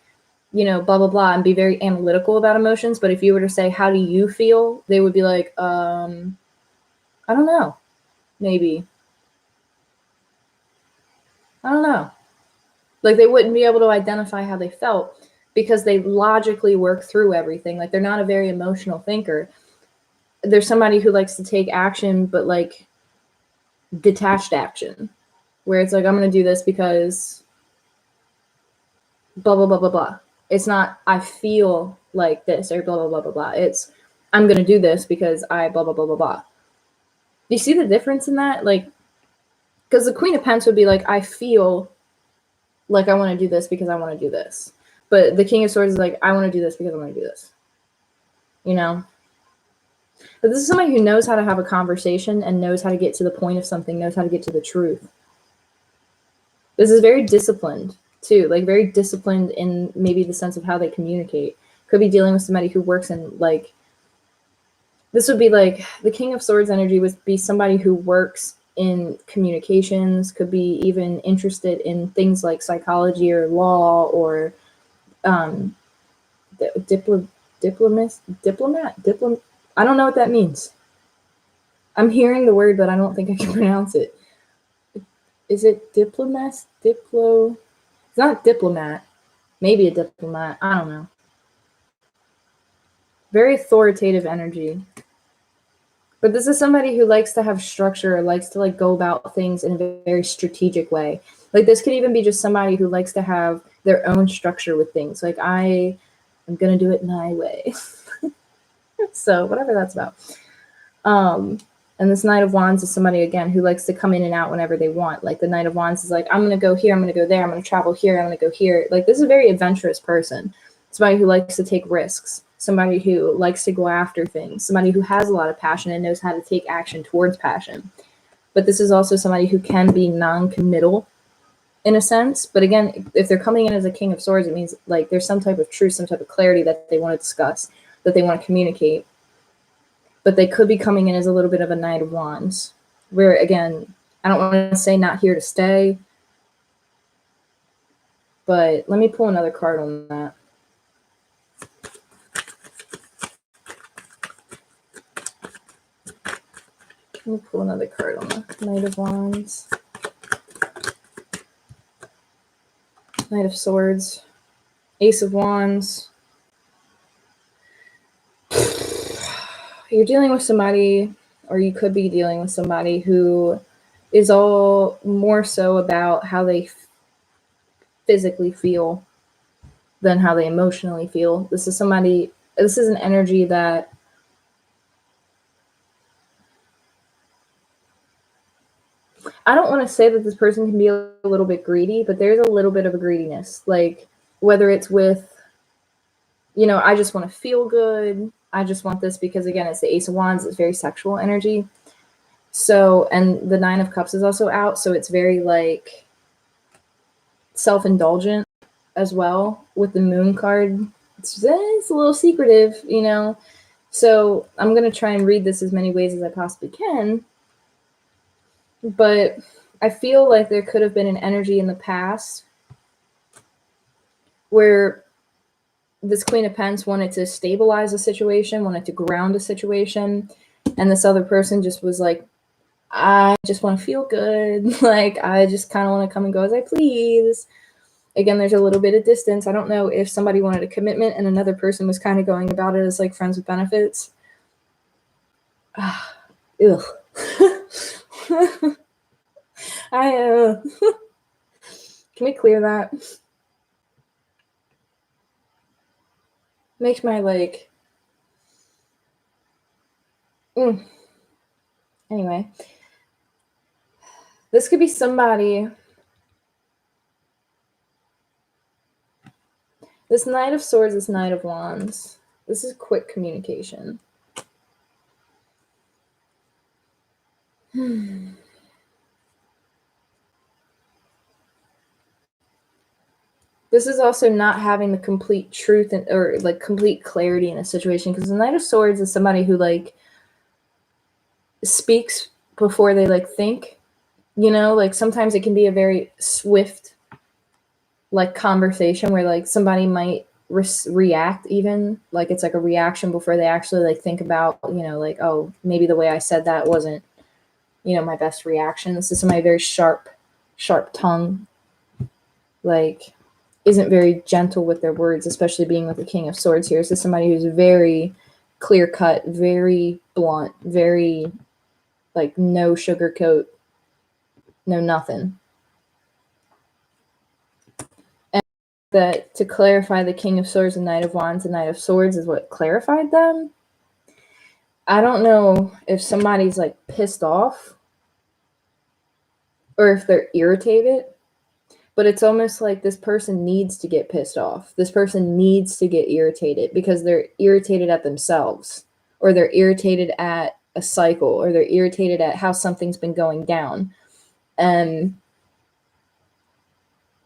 blah, blah, blah, and be very analytical about emotions. But if you were to say, how do you feel? They would be like, I don't know. Maybe. I don't know. Like they wouldn't be able to identify how they felt because they logically work through everything. Like they're not a very emotional thinker. There's somebody who likes to take action, but like detached action, where it's like, I'm going to do this because blah, blah, blah, blah, blah. It's not, I feel like this or blah, blah, blah, blah, blah. It's, I'm going to do this because I blah, blah, blah, blah, blah. Do you see the difference in that? Like, because the Queen of Pentacles would be like, I feel like I want to do this because I want to do this. But the King of Swords is like, I want to do this because I want to do this. But this is somebody who knows how to have a conversation and knows how to get to the point of something, knows how to get to the truth. This is very disciplined too, like very disciplined in maybe the sense of how they communicate. Could be dealing with somebody who works in like, this would be like the King of Swords energy would be somebody who works in communications, could be even interested in things like psychology or law or diplomat. I don't know what that means. I'm hearing the word, but I don't think I can pronounce it. Is it diplomat? It's not diplomat. Maybe a diplomat. I don't know. Very authoritative energy. But this is somebody who likes to have structure, or likes to like go about things in a very strategic way. Like this could even be just somebody who likes to have their own structure with things. Like I'm gonna do it my way. So whatever that's about. And this Knight of Wands is somebody, again, who likes to come in and out whenever they want. Like the Knight of Wands is like, I'm going to go here, I'm going to go there, I'm going to travel here, I'm going to go here. Like this is a very adventurous person. Somebody who likes to take risks. Somebody who likes to go after things. Somebody who has a lot of passion and knows how to take action towards passion. But this is also somebody who can be non-committal in a sense. But again, if they're coming in as a King of Swords, it means like there's some type of truth, some type of clarity that they want to discuss, that they want to communicate. But they could be coming in as a little bit of a Knight of Wands, where, again, I don't want to say not here to stay, but let me pull another card on that. Let me pull another card on the Knight of Wands. Knight of Swords. Ace of Wands. You're dealing with somebody, or you could be dealing with somebody who is all more so about how they physically feel than how they emotionally feel. This is an energy that I don't want to say that this person can be a little bit greedy, but there's a little bit of a greediness. Like whether it's with, I just want to feel good. I just want this because, again, it's the Ace of Wands. It's very sexual energy. So, and the Nine of Cups is also out. So it's very like self-indulgent as well with the Moon card. It's a little secretive, So I'm going to try and read this as many ways as I possibly can. But I feel like there could have been an energy in the past where this Queen of Pentacles wanted to stabilize a situation, wanted to ground a situation, and this other person just was like, I just want to feel good. Like, I just kind of want to come and go as I please. Again, there's a little bit of distance. I don't know if somebody wanted a commitment and another person was kind of going about it as like friends with benefits. Ugh. Can we clear that? Makes my like Anyway, this could be somebody. This Knight of Swords, this Knight of Wands. This is quick communication. This is also not having the complete truth or like complete clarity in a situation, because the Knight of Swords is somebody who like speaks before they like think, like sometimes it can be a very swift like conversation where like somebody might react, even like it's like a reaction before they actually like think about, like, oh, maybe the way I said that wasn't, my best reaction. This is somebody very sharp tongue, like isn't very gentle with their words, especially being with the King of Swords here. This is somebody who's very clear cut, very blunt, very like no sugarcoat, no nothing. And that to clarify the King of Swords and Knight of Wands and Knight of Swords is what clarified them. I don't know if somebody's like pissed off or if they're irritated. But it's almost like this person needs to get pissed off. This person needs to get irritated because they're irritated at themselves, or they're irritated at a cycle, or they're irritated at how something's been going down. And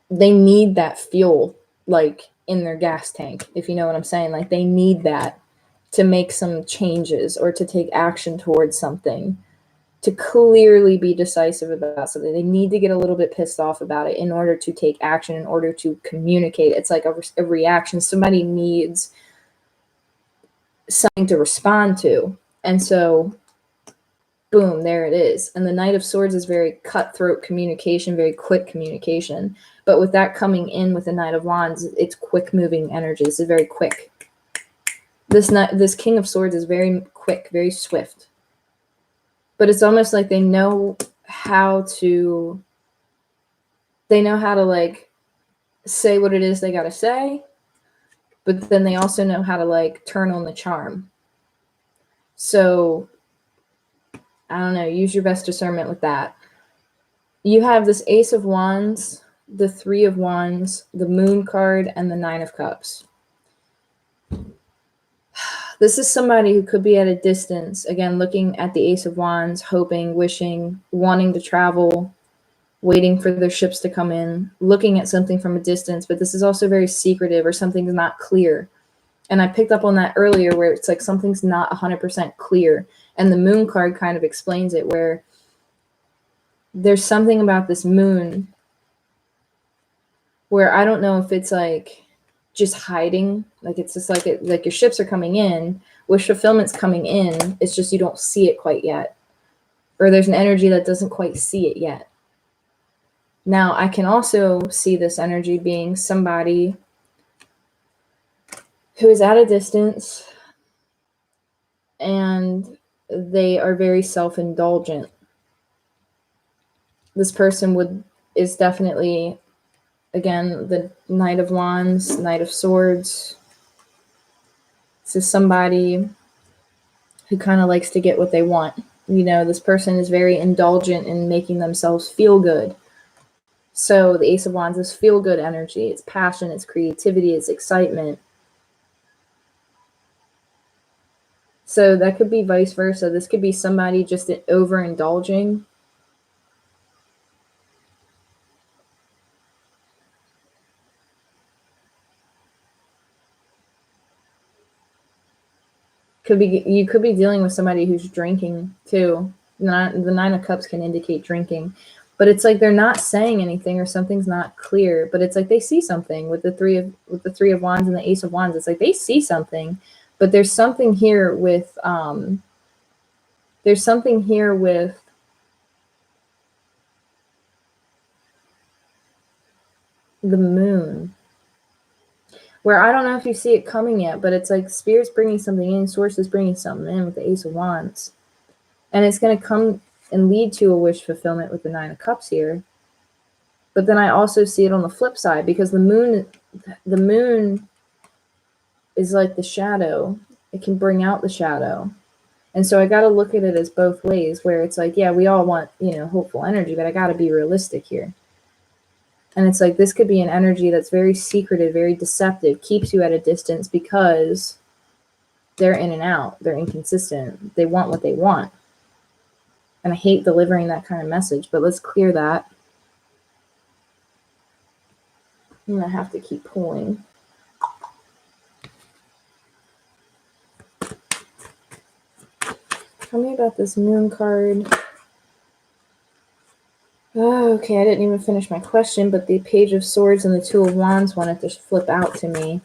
they need that fuel, like in their gas tank, if you know what I'm saying. Like they need that to make some changes or to take action towards something, to clearly be decisive about something. They need to get a little bit pissed off about it in order to take action, in order to communicate. It's like a reaction. Somebody needs something to respond to. And so, boom, there it is. And the Knight of Swords is very cutthroat communication, very quick communication. But with that coming in with the Knight of Wands, it's quick moving energy. It's very quick. This King of Swords is very quick, very swift. But it's almost like they know how to like say what it is they got to say, but then they also know how to like turn on the charm. So I don't know, use your best discernment with that. You have this Ace of Wands, the Three of Wands, the Moon card, and the Nine of Cups. This is somebody who could be at a distance, again, looking at the Ace of Wands, hoping, wishing, wanting to travel, waiting for their ships to come in, looking at something from a distance, but this is also very secretive or something's not clear. And I picked up on that earlier where it's like something's not 100% clear. And the Moon card kind of explains it, where there's something about this moon where I don't know if it's like just hiding, like it's just like like your ships are coming in, wish fulfillment's coming in, it's just you don't see it quite yet, or there's an energy that doesn't quite see it yet. Now I can also see this energy being somebody who is at a distance and they are very self-indulgent. This person is definitely, again, the Knight of Wands, Knight of Swords. This is somebody who kind of likes to get what they want. You know, this person is very indulgent in making themselves feel good. So the Ace of Wands is feel good energy. It's passion, it's creativity, it's excitement. So that could be vice versa. This could be somebody just overindulging. You could be dealing with somebody who's drinking too. The Nine of Cups can indicate drinking, but it's like they're not saying anything or something's not clear. But it's like they see something with the Three of Wands and the Ace of Wands. It's like they see something, but there's something here with the moon, where I don't know if you see it coming yet, but it's like Spirit's bringing something in, Source is bringing something in with the Ace of Wands. And it's going to come and lead to a wish fulfillment with the Nine of Cups here. But then I also see it on the flip side, because the moon is like the shadow. It can bring out the shadow. And so I got to look at it as both ways, where it's like, yeah, we all want, hopeful energy, but I got to be realistic here. And it's like, this could be an energy that's very secretive, very deceptive, keeps you at a distance because they're in and out. They're inconsistent. They want what they want. And I hate delivering that kind of message, but let's clear that. I'm going to have to keep pulling. Tell me about this Moon card. Oh, okay, I didn't even finish my question, but the Page of Swords and the Two of Wands wanted to flip out to me.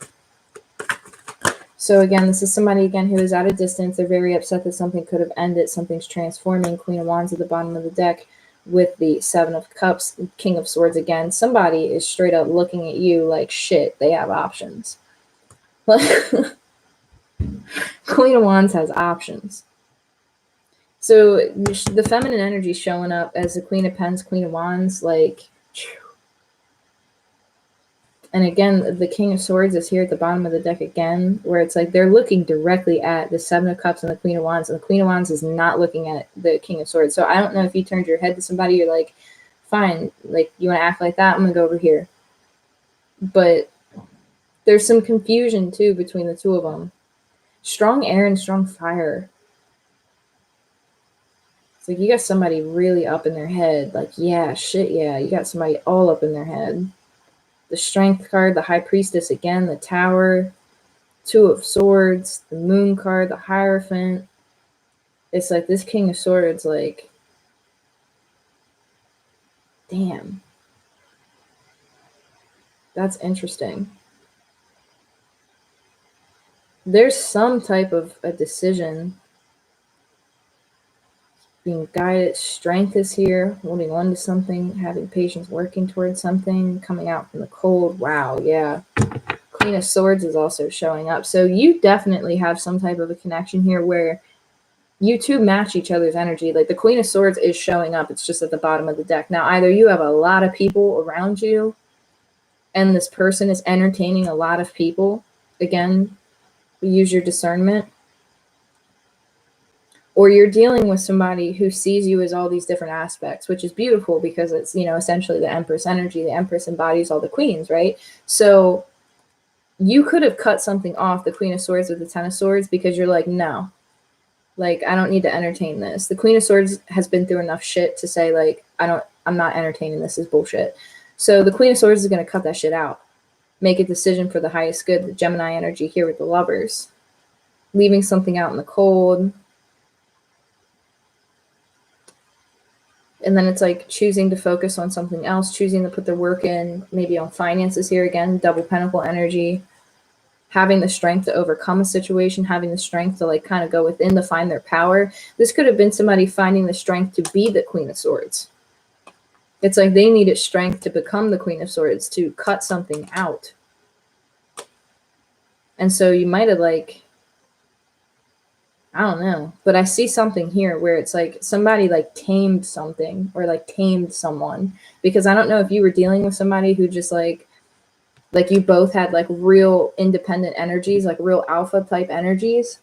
So again, this is somebody, again, who is at a distance. They're very upset that something could have ended. Something's transforming. Queen of Wands at the bottom of the deck with the Seven of Cups, King of Swords again. Somebody is straight up looking at you like, shit, they have options. Queen of Wands has options. So the feminine energy showing up as the Queen of Pens, Queen of Wands, like, and again, the King of Swords is here at the bottom of the deck again, where it's like they're looking directly at the Seven of Cups and the Queen of Wands, and the Queen of Wands is not looking at the King of Swords. So I don't know if you turned your head to somebody, you're like, fine, like, you want to act like that? I'm going to go over here. But there's some confusion, too, between the two of them. Strong air and strong fire. It's like you got somebody really up in their head. Like, yeah, shit, yeah. You got somebody all up in their head. The Strength card, the High Priestess again, the Tower, Two of Swords, the Moon card, the Hierophant. It's like this King of Swords, like, damn. That's interesting. There's some type of a decision being guided. Strength is here, holding on to something, having patience, working towards something, coming out from the cold. Wow, yeah. Queen Queen of Swords is also showing up. So you definitely have some type of a connection here where you two match each other's energy. Like the Queen of Swords is showing up. It's just at the bottom of the deck. Now, either you have a lot of people around you and this person is entertaining a lot of people. Again, use your discernment. Or you're dealing with somebody who sees you as all these different aspects, which is beautiful because it's, you know, essentially the Empress energy. The Empress embodies all the queens, right? So you could have cut something off, the Queen of Swords with the Ten of Swords, because you're like, no, like, I don't need to entertain this. The Queen of Swords has been through enough shit to say, like, I'm not entertaining this. Is bullshit. So the Queen of Swords is going to cut that shit out. Make a decision for the highest good. The Gemini energy here with the Lovers. Leaving something out in the cold. And then it's like choosing to focus on something else, choosing to put the work in, maybe on finances here again, double pentacle energy, having the strength to overcome a situation, having the strength to like kind of go within to find their power. This could have been somebody finding the strength to be the Queen of Swords. It's like they needed strength to become the Queen of Swords, to cut something out. And so you might have like, I don't know, but I see something here where it's like somebody like tamed something or like tamed someone, because I don't know if you were dealing with somebody who just like you both had like real independent energies, like real alpha type energies,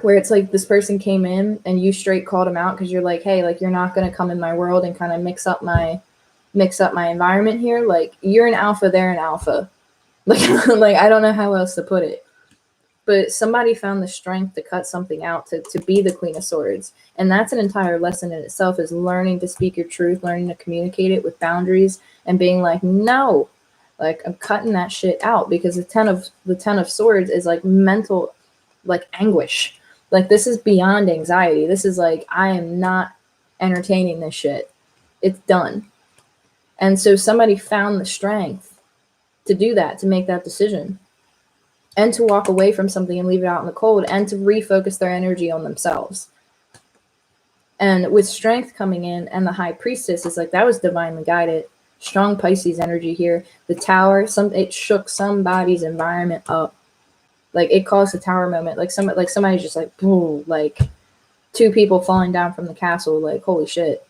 where it's like this person came in and you straight called them out because you're like, hey, like you're not going to come in my world and kind of mix up my environment here. Like you're an alpha, they're an alpha. Like I don't know how else to put it. But somebody found the strength to cut something out to be the Queen of Swords. And that's an entire lesson in itself, is learning to speak your truth, learning to communicate it with boundaries and being like, no, like I'm cutting that shit out, because the Ten of Swords is like mental, like anguish. Like this is beyond anxiety. This is like, I am not entertaining this shit. It's done. And so somebody found the strength to do that, to make that decision. And to walk away from something and leave it out in the cold, and to refocus their energy on themselves. And with strength coming in and the High Priestess, is like that was divinely guided. Strong Pisces energy here. The Tower, it shook somebody's environment up. Like it caused a Tower moment. Like somebody just like, boom, like two people falling down from the castle. Like holy shit.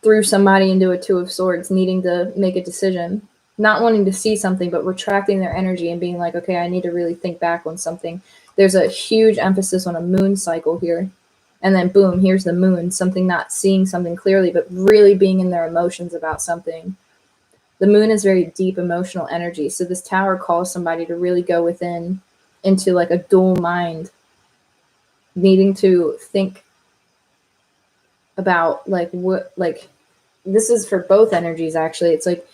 Threw somebody into a Two of Swords, needing to make a decision. Not wanting to see something, but retracting their energy and being like, okay, I need to really think back on something. There's a huge emphasis on a moon cycle here. And then boom, here's the moon, something not seeing something clearly, but really being in their emotions about something. The moon is very deep emotional energy. So this Tower calls somebody to really go within into like a dual mind, needing to think about like what, like this is for both energies actually. It's like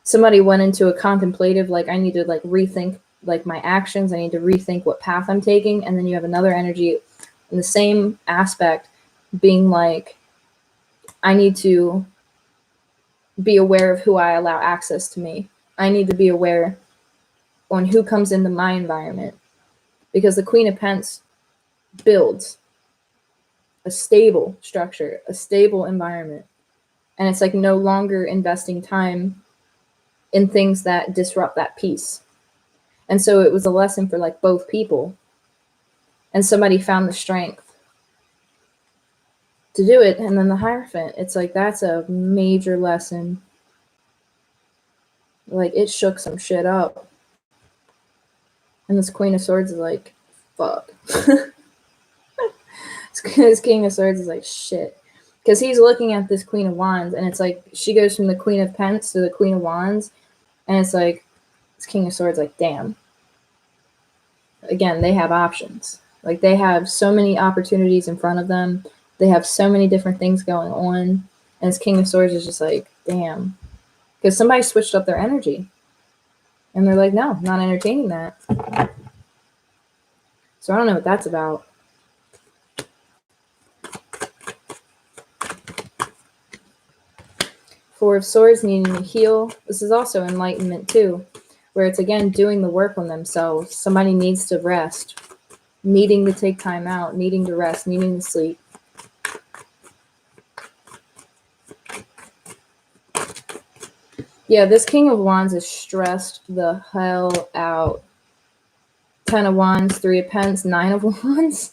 somebody went into a contemplative, like I need to like rethink like my actions. I need to rethink what path I'm taking. And then you have another energy in the same aspect being like, I need to be aware of who I allow access to me. I need to be aware on who comes into my environment, because the Queen of Pentacles builds a stable structure, a stable environment. And it's like no longer investing time in things that disrupt that peace. And so it was a lesson for like both people. And somebody found the strength to do it. And then the Hierophant, it's like that's a major lesson. Like it shook some shit up. And this Queen of Swords is like, fuck. This King of Swords is like, shit. Because he's looking at this Queen of Wands, and it's like she goes from the Queen of Pentacles to the Queen of Wands. And it's like, this King of Swords, like, damn. Again, they have options. Like, they have so many opportunities in front of them. They have so many different things going on. And this King of Swords is just like, damn. Because somebody switched up their energy. And they're like, no, not entertaining that. So I don't know what that's about. Four of Swords, needing to heal. This is also enlightenment too, where it's again doing the work on themselves. Somebody needs to rest, needing to take time out, needing to rest, needing to sleep. Yeah, this King of Wands is stressed the hell out. 10 of Wands, 3 of Pence, 9 of Wands.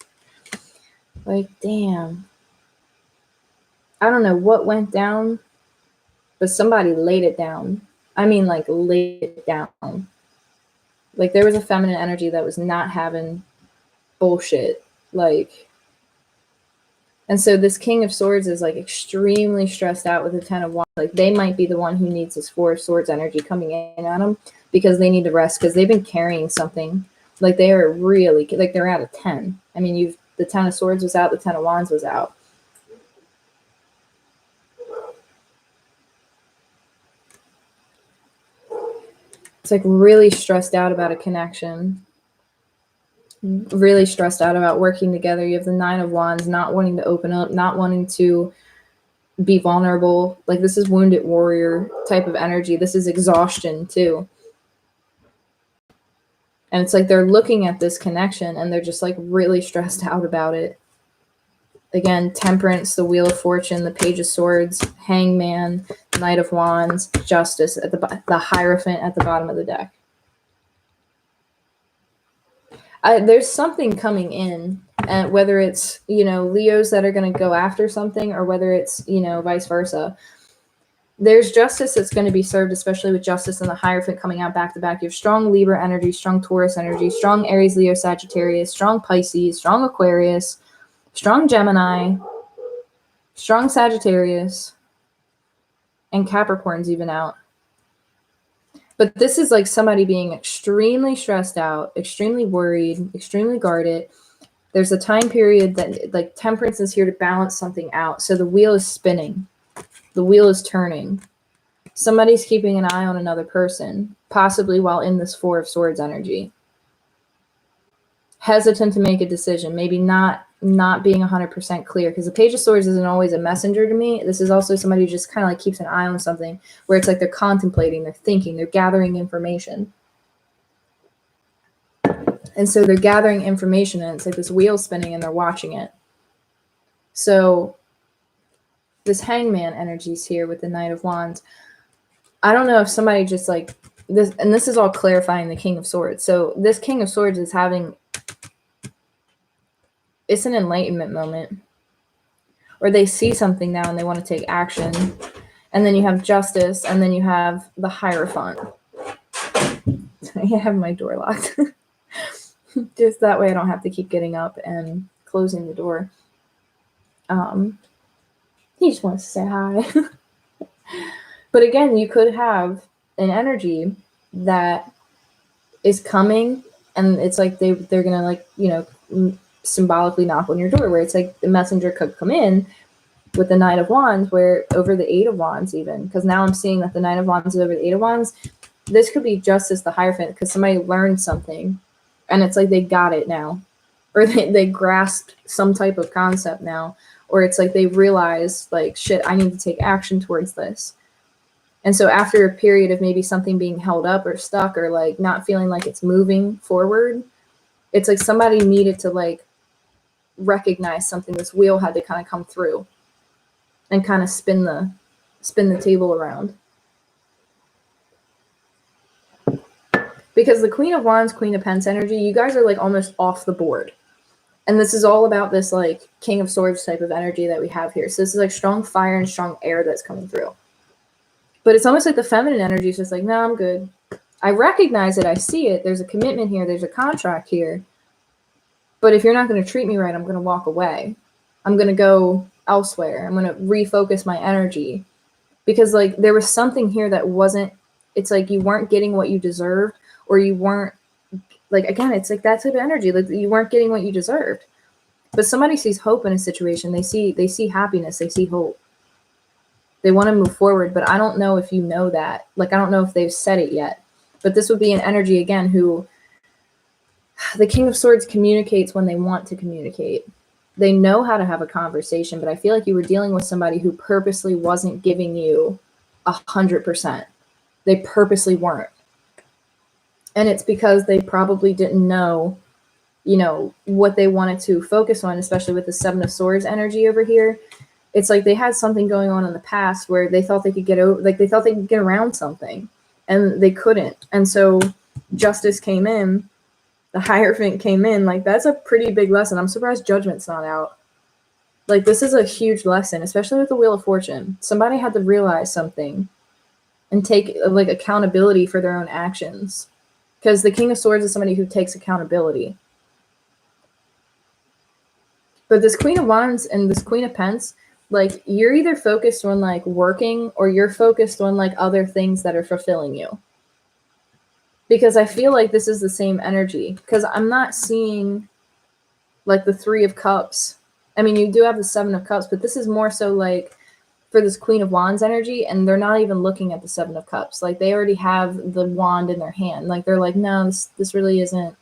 Like, damn. I don't know what went down, but somebody laid it down. I mean, like, laid it down. Like, there was a feminine energy that was not having bullshit. Like, and so this King of Swords is, like, extremely stressed out with the 10 of Wands. Like, they might be the one who needs this 4 of Swords energy coming in at them because they need to rest because they've been carrying something. Like, they are really, like, they're out of 10. I mean, the 10 of Swords was out, the 10 of Wands was out. It's like really stressed out about a connection. Really stressed out about working together. You have the 9 of Wands, not wanting to open up, not wanting to be vulnerable. Like, this is wounded warrior type of energy. This is exhaustion too. And it's like they're looking at this connection and they're just like really stressed out about it. Again, Temperance, the Wheel of Fortune, the Page of Swords, Hangman, Knight of Wands, Justice at the Hierophant at the bottom of the deck. There's something coming in, and whether it's, Leos that are going to go after something or whether it's, vice versa. There's justice that's going to be served, especially with Justice and the Hierophant coming out back to back. You have strong Libra energy, strong Taurus energy, strong Aries, Leo, Sagittarius, strong Pisces, strong Aquarius, strong Gemini, strong Sagittarius, and Capricorn's even out. But this is like somebody being extremely stressed out, extremely worried, extremely guarded. There's a time period that, like, Temperance is here to balance something out. So the wheel is spinning. The wheel is turning. Somebody's keeping an eye on another person, possibly while in this 4 of Swords energy. Hesitant to make a decision, maybe not being 100% clear, because the Page of Swords isn't always a messenger to me. This is also somebody who just kind of like keeps an eye on something, where it's like they're contemplating, they're thinking, they're gathering information. And so they're gathering information, and it's like this wheel spinning and they're watching it. So this Hangman energy is here with the Knight of Wands. I don't know if somebody just like this, and this is all clarifying the King of Swords. So this King of Swords is it's an enlightenment moment, or they see something now and they want to take action. And then you have Justice, and then you have the Hierophant. I have my door locked. Just that way I don't have to keep getting up and closing the door. He just wants to say hi. But again, you could have an energy that is coming, and it's like they're gonna, like, symbolically knock on your door, where it's like the messenger could come in with the Knight of Wands, where over the 8 of Wands, even, because now I'm seeing that the Knight of Wands is over the 8 of Wands. This could be Justice, the Hierophant, because somebody learned something and it's like they got it now, or they grasped some type of concept now, or it's like they realized, like, shit, I need to take action towards this. And so after a period of maybe something being held up or stuck or like not feeling like it's moving forward, it's like somebody needed to like recognize something. This wheel had to kind of come through and kind of spin the table around. Because the Queen of Wands, Queen of Pence energy, you guys are like almost off the board. And this is all about this like King of Swords type of energy that we have here. So this is like strong fire and strong air that's coming through. But it's almost like the feminine energy is just like, no, I'm good. I recognize it. I see it. There's a commitment here. There's a contract here. But if you're not going to treat me right, I'm going to walk away. I'm going to go elsewhere. I'm going to refocus my energy. Because like there was something here that wasn't, it's like you weren't getting what you deserved, or you weren't, like, again, it's like that type of energy. Like you weren't getting what you deserved. But somebody sees hope in a situation. They see happiness. They see hope. They want to move forward, but I don't know if you know that. Like, I don't know if they've said it yet. But this would be an energy, again, who the King of Swords communicates when they want to communicate. They know how to have a conversation, but I feel like you were dealing with somebody who purposely wasn't giving you 100%. They purposely weren't. And it's because they probably didn't know, what they wanted to focus on, especially with the 7 of Swords energy over here. It's like they had something going on in the past where they thought they could get over, like they thought they could get around something, and they couldn't. And so justice came in, the Hierophant came in. Like, that's a pretty big lesson. I'm surprised Judgment's not out. Like, this is a huge lesson, especially with the Wheel of Fortune. Somebody had to realize something and take like accountability for their own actions, because the King of Swords is somebody who takes accountability. But this Queen of Wands and this Queen of Pence, like, you're either focused on like working, or you're focused on like other things that are fulfilling you. Because I feel like this is the same energy, because I'm not seeing like the Three of Cups. I mean, you do have the Seven of Cups, but this is more so like for this Queen of Wands energy, and they're not even looking at the Seven of Cups. Like, they already have the wand in their hand. Like, they're like, no, this really isn't,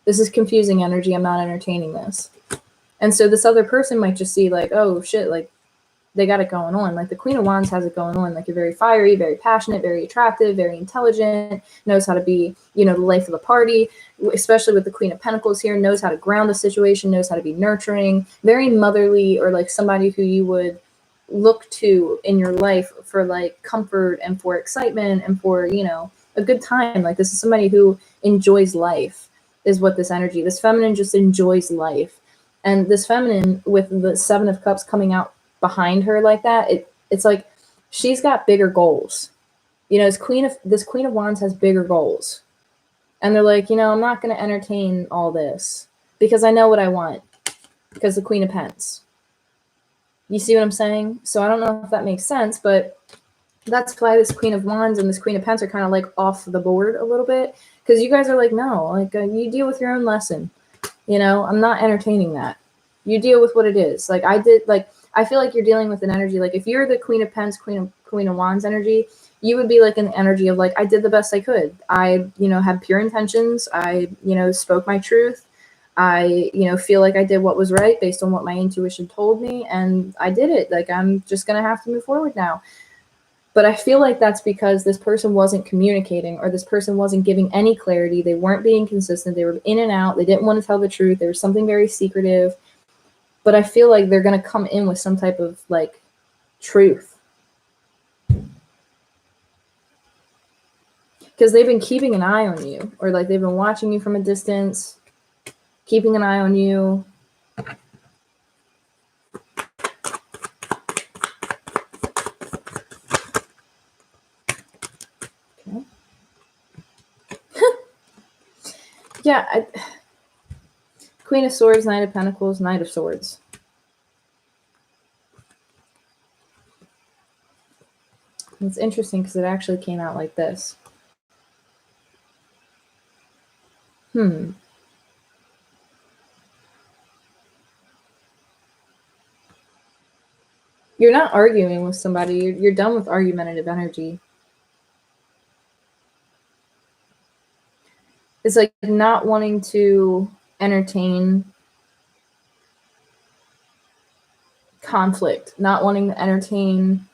this is confusing energy. I'm not entertaining this. And so this other person might just see like, oh shit, like they got it going on. Like the Queen of Wands has it going on. Like, you're very fiery, very passionate, very attractive, very intelligent, knows how to be, you know, the life of the party, especially with the Queen of Pentacles here, knows how to ground the situation, knows how to be nurturing, very motherly, or like somebody who you would look to in your life for like comfort and for excitement and for, you know, a good time. Like, this is somebody who enjoys life, is what this energy, this feminine just enjoys life. And this feminine with the Seven of Cups coming out behind her like that, it's like she's got bigger goals. You know, this Queen of Wands has bigger goals. And they're like, you know, I'm not going to entertain all this because I know what I want, because the Queen of Pence. You see what I'm saying? So I don't know if that makes sense, but that's why this Queen of Wands and this Queen of Pence are kind of like off the board a little bit, because you guys are like, no, like you deal with your own lesson. You know, I'm not entertaining that. You deal with what it is. Like, I did, like, I feel like you're dealing with an energy. Like, if you're the Queen of Pence, Queen of Wands energy, you would be like an energy of like, I did the best I could. I, you know, had pure intentions. I, you know, spoke my truth. I, you know, feel like I did what was right based on what my intuition told me, and I did it. Like, I'm just going to have to move forward now. But I feel like that's because this person wasn't communicating, or this person wasn't giving any clarity. They weren't being consistent. They were in and out. They didn't want to tell the truth. There was something very secretive. But I feel like they're going to come in with some type of like truth, because they've been keeping an eye on you, or like they've been watching you from a distance, keeping an eye on you. Okay. Yeah. Queen of Swords, Knight of Pentacles, Knight of Swords. It's interesting because it actually came out like this. You're not arguing with somebody. You're done with argumentative energy. It's like not wanting to entertain conflict, not wanting to entertain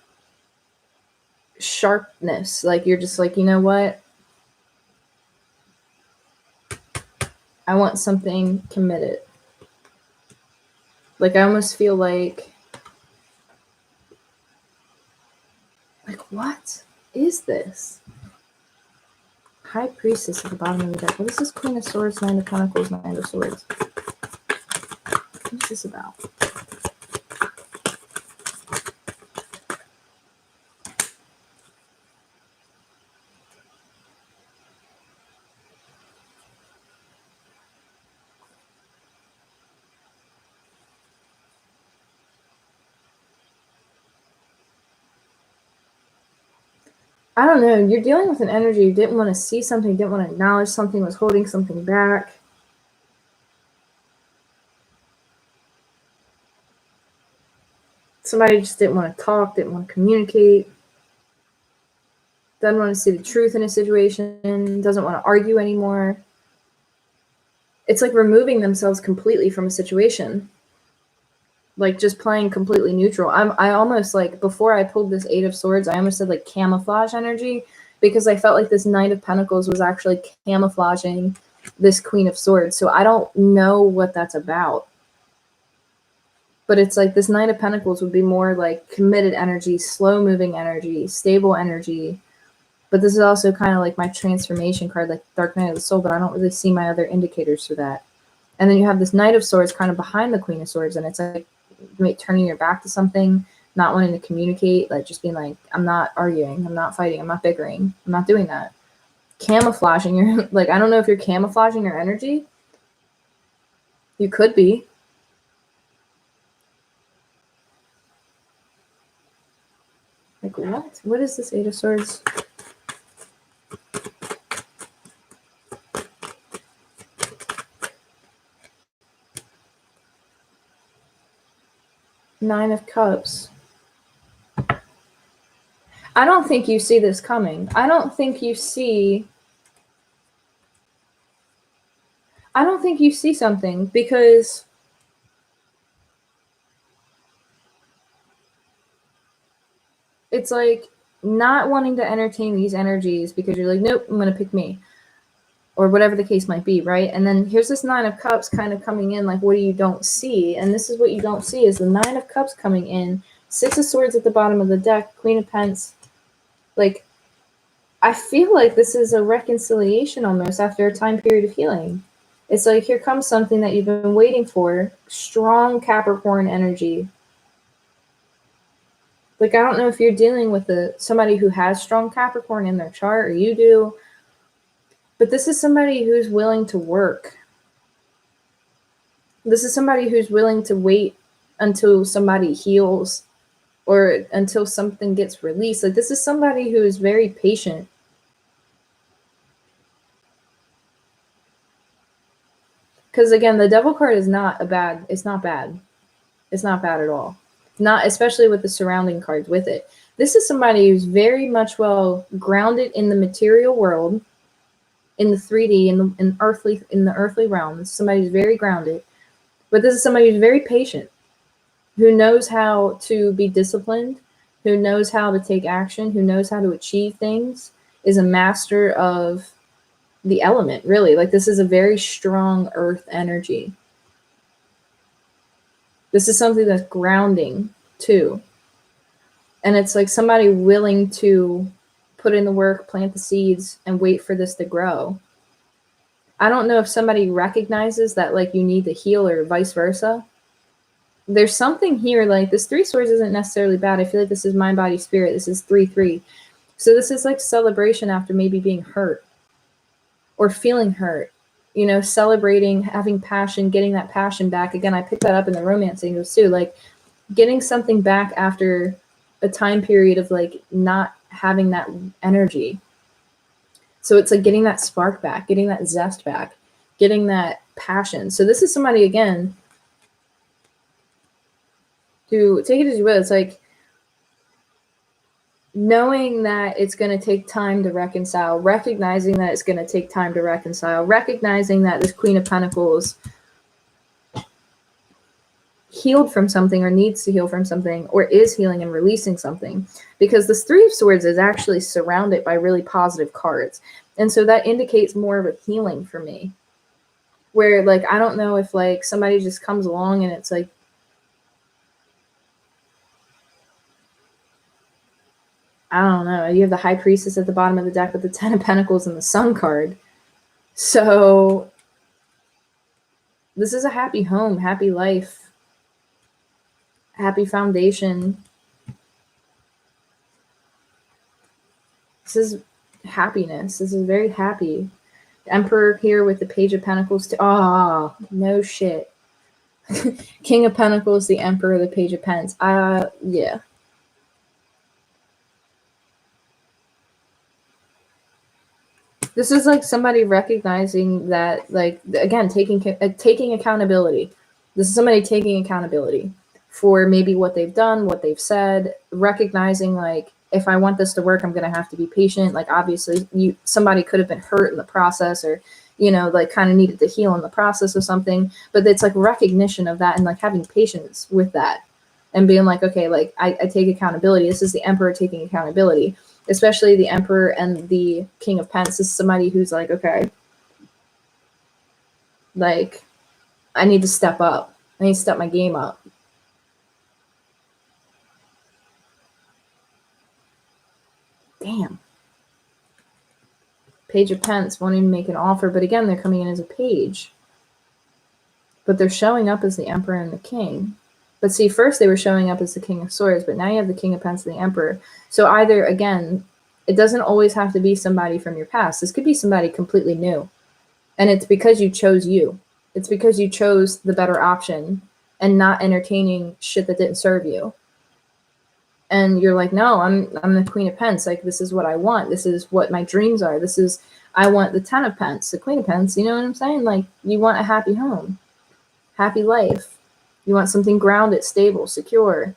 sharpness. Like, you're just like, you know what? I want something committed. Like, I almost feel like what is this? High Priestess at the bottom of the deck. What is this? Queen of Swords, Nine of Pentacles, Nine of Swords. What is this about? I don't know. You're dealing with an energy. You didn't want to see something, didn't want to acknowledge something, was holding something back. Somebody just didn't want to talk, didn't want to communicate, doesn't want to see the truth in a situation, doesn't want to argue anymore. It's like removing themselves completely from a situation. Like, just playing completely neutral. I almost, like, before I pulled this Eight of Swords, I almost said like camouflage energy, because I felt like this Knight of Pentacles was actually camouflaging this Queen of Swords. So I don't know what that's about. But it's like this Knight of Pentacles would be more like committed energy, slow moving energy, stable energy. But this is also kind of like my transformation card, like Dark Knight of the Soul, but I don't really see my other indicators for that. And then you have this Knight of Swords kind of behind the Queen of Swords, and it's like turning your back to something, not wanting to communicate, like just being like, I'm not arguing, I'm not fighting, I'm not bickering, I'm not doing that. Camouflaging your, like, I don't know if you're camouflaging your energy. You could be. Like, what? What is this Eight of Swords? Nine of Cups. I don't think you see this coming. I don't think you see something, because it's like not wanting to entertain these energies because you're like, nope, I'm going to pick me, or whatever the case might be, right? And then here's this Nine of Cups kind of coming in, like, what do you don't see? And this is what you don't see, is the Nine of Cups coming in, Six of Swords at the bottom of the deck, Queen of Pentacles. Like, I feel like this is a reconciliation almost after a time period of healing. It's like, here comes something that you've been waiting for. Strong Capricorn energy. Like, I don't know if you're dealing with somebody who has strong Capricorn in their chart, or you do, but this is somebody who's willing to work. This is somebody who's willing to wait until somebody heals or until something gets released. Like, this is somebody who is very patient. Because again, the Devil card is not bad. It's not bad. It's not bad at all. Not especially with the surrounding cards with it. This is somebody who's very much well grounded in the material world, in the 3D, in the earthly realm. This is somebody who's very grounded. But this is somebody who's very patient, who knows how to be disciplined, who knows how to take action, who knows how to achieve things, is a master of the element, really. Like, this is a very strong earth energy. This is something that's grounding too. And it's like somebody willing to put in the work, plant the seeds, and wait for this to grow. I don't know if somebody recognizes that, like, you need to heal, or vice versa. There's something here, like, this Three Swords isn't necessarily bad. I feel like this is mind, body, spirit. This is 3-3. So this is like celebration after maybe being hurt or feeling hurt, you know, celebrating, having passion, getting that passion back. Again, I picked that up in the romance angels too, like getting something back after a time period of like not having that energy. So it's like getting that spark back, getting that zest back, getting that passion. So this is somebody, again, who, take it as you will, it's like knowing that it's going to take time to reconcile, recognizing that it's going to take time to reconcile, recognizing that this Queen of Pentacles healed from something, or needs to heal from something, or is healing and releasing something, because this Three of Swords is actually surrounded by really positive cards. And so that indicates more of a healing for me, where like, I don't know if like somebody just comes along and it's like, I don't know, you have the High Priestess at the bottom of the deck with the Ten of Pentacles and the Sun card. So this is a happy home, happy life, happy foundation. This is happiness. This is very happy. The Emperor here with the Page of Pentacles. Oh, no shit. King of Pentacles, the Emperor, the Page of Pence. Yeah. This is like somebody recognizing that, like, again, taking accountability. This is somebody taking accountability for maybe what they've done, what they've said, recognizing like, if I want this to work, I'm going to have to be patient. Like, obviously somebody could have been hurt in the process, or, you know, like kind of needed to heal in the process of something, but it's like recognition of that and like having patience with that and being like, okay, like I take accountability. This is the Emperor taking accountability, especially the Emperor and the King of Pentacles. This is somebody who's like, okay, like I need to step up. I need to step my game up. damn. Page of Pence wanting to make an offer, but again, they're coming in as a page. But they're showing up as the Emperor and the King. But see, first they were showing up as the King of Swords, but now you have the King of Pence and the Emperor. So either, again, it doesn't always have to be somebody from your past. This could be somebody completely new. And it's because you chose you. It's because you chose the better option and not entertaining shit that didn't serve you. And you're like, no, I'm the Queen of Pence. Like, this is what I want. This is what my dreams are. I want the 10 of Pence, the Queen of Pence. You know what I'm saying? Like, you want a happy home, happy life. You want something grounded, stable, secure.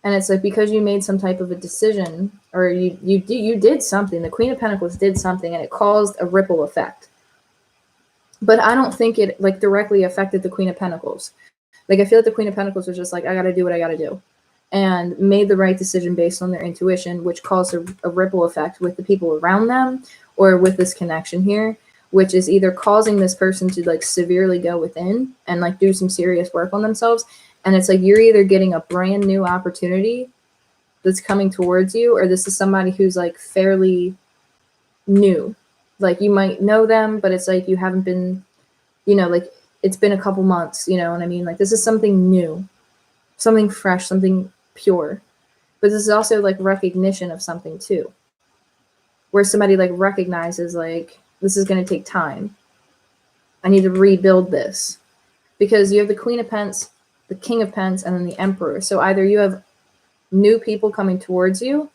And it's like, because you made some type of a decision, or you did something. The Queen of Pentacles did something, and it caused a ripple effect. But I don't think it like directly affected the Queen of Pentacles. Like, I feel like the Queen of Pentacles was just like, I got to do what I got to do. And made the right decision based on their intuition, which caused a ripple effect with the people around them, or with this connection here, which is either causing this person to like severely go within and like do some serious work on themselves. And it's like, you're either getting a brand new opportunity that's coming towards you, or this is somebody who's like fairly new. Like, you might know them, but it's like you haven't been, you know, like it's been a couple months, you know what I mean? Like, this is something new, something fresh, something pure. But this is also like recognition of something too, where somebody like recognizes like, this is going to take time. I need to rebuild this, because you have the Queen of Pence, the King of Pence, and then the Emperor. So either you have new people coming towards you,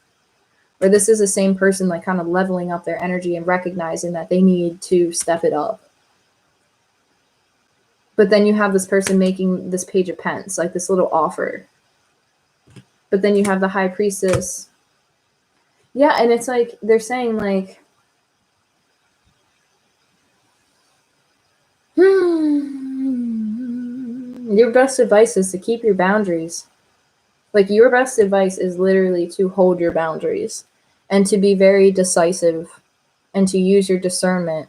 or this is the same person like kind of leveling up their energy and recognizing that they need to step it up. But then you have this person making this Page of Pence, like this little offer. But then you have the High Priestess. Yeah, and it's like, they're saying like, your best advice is to keep your boundaries. Like, your best advice is literally to hold your boundaries and to be very decisive and to use your discernment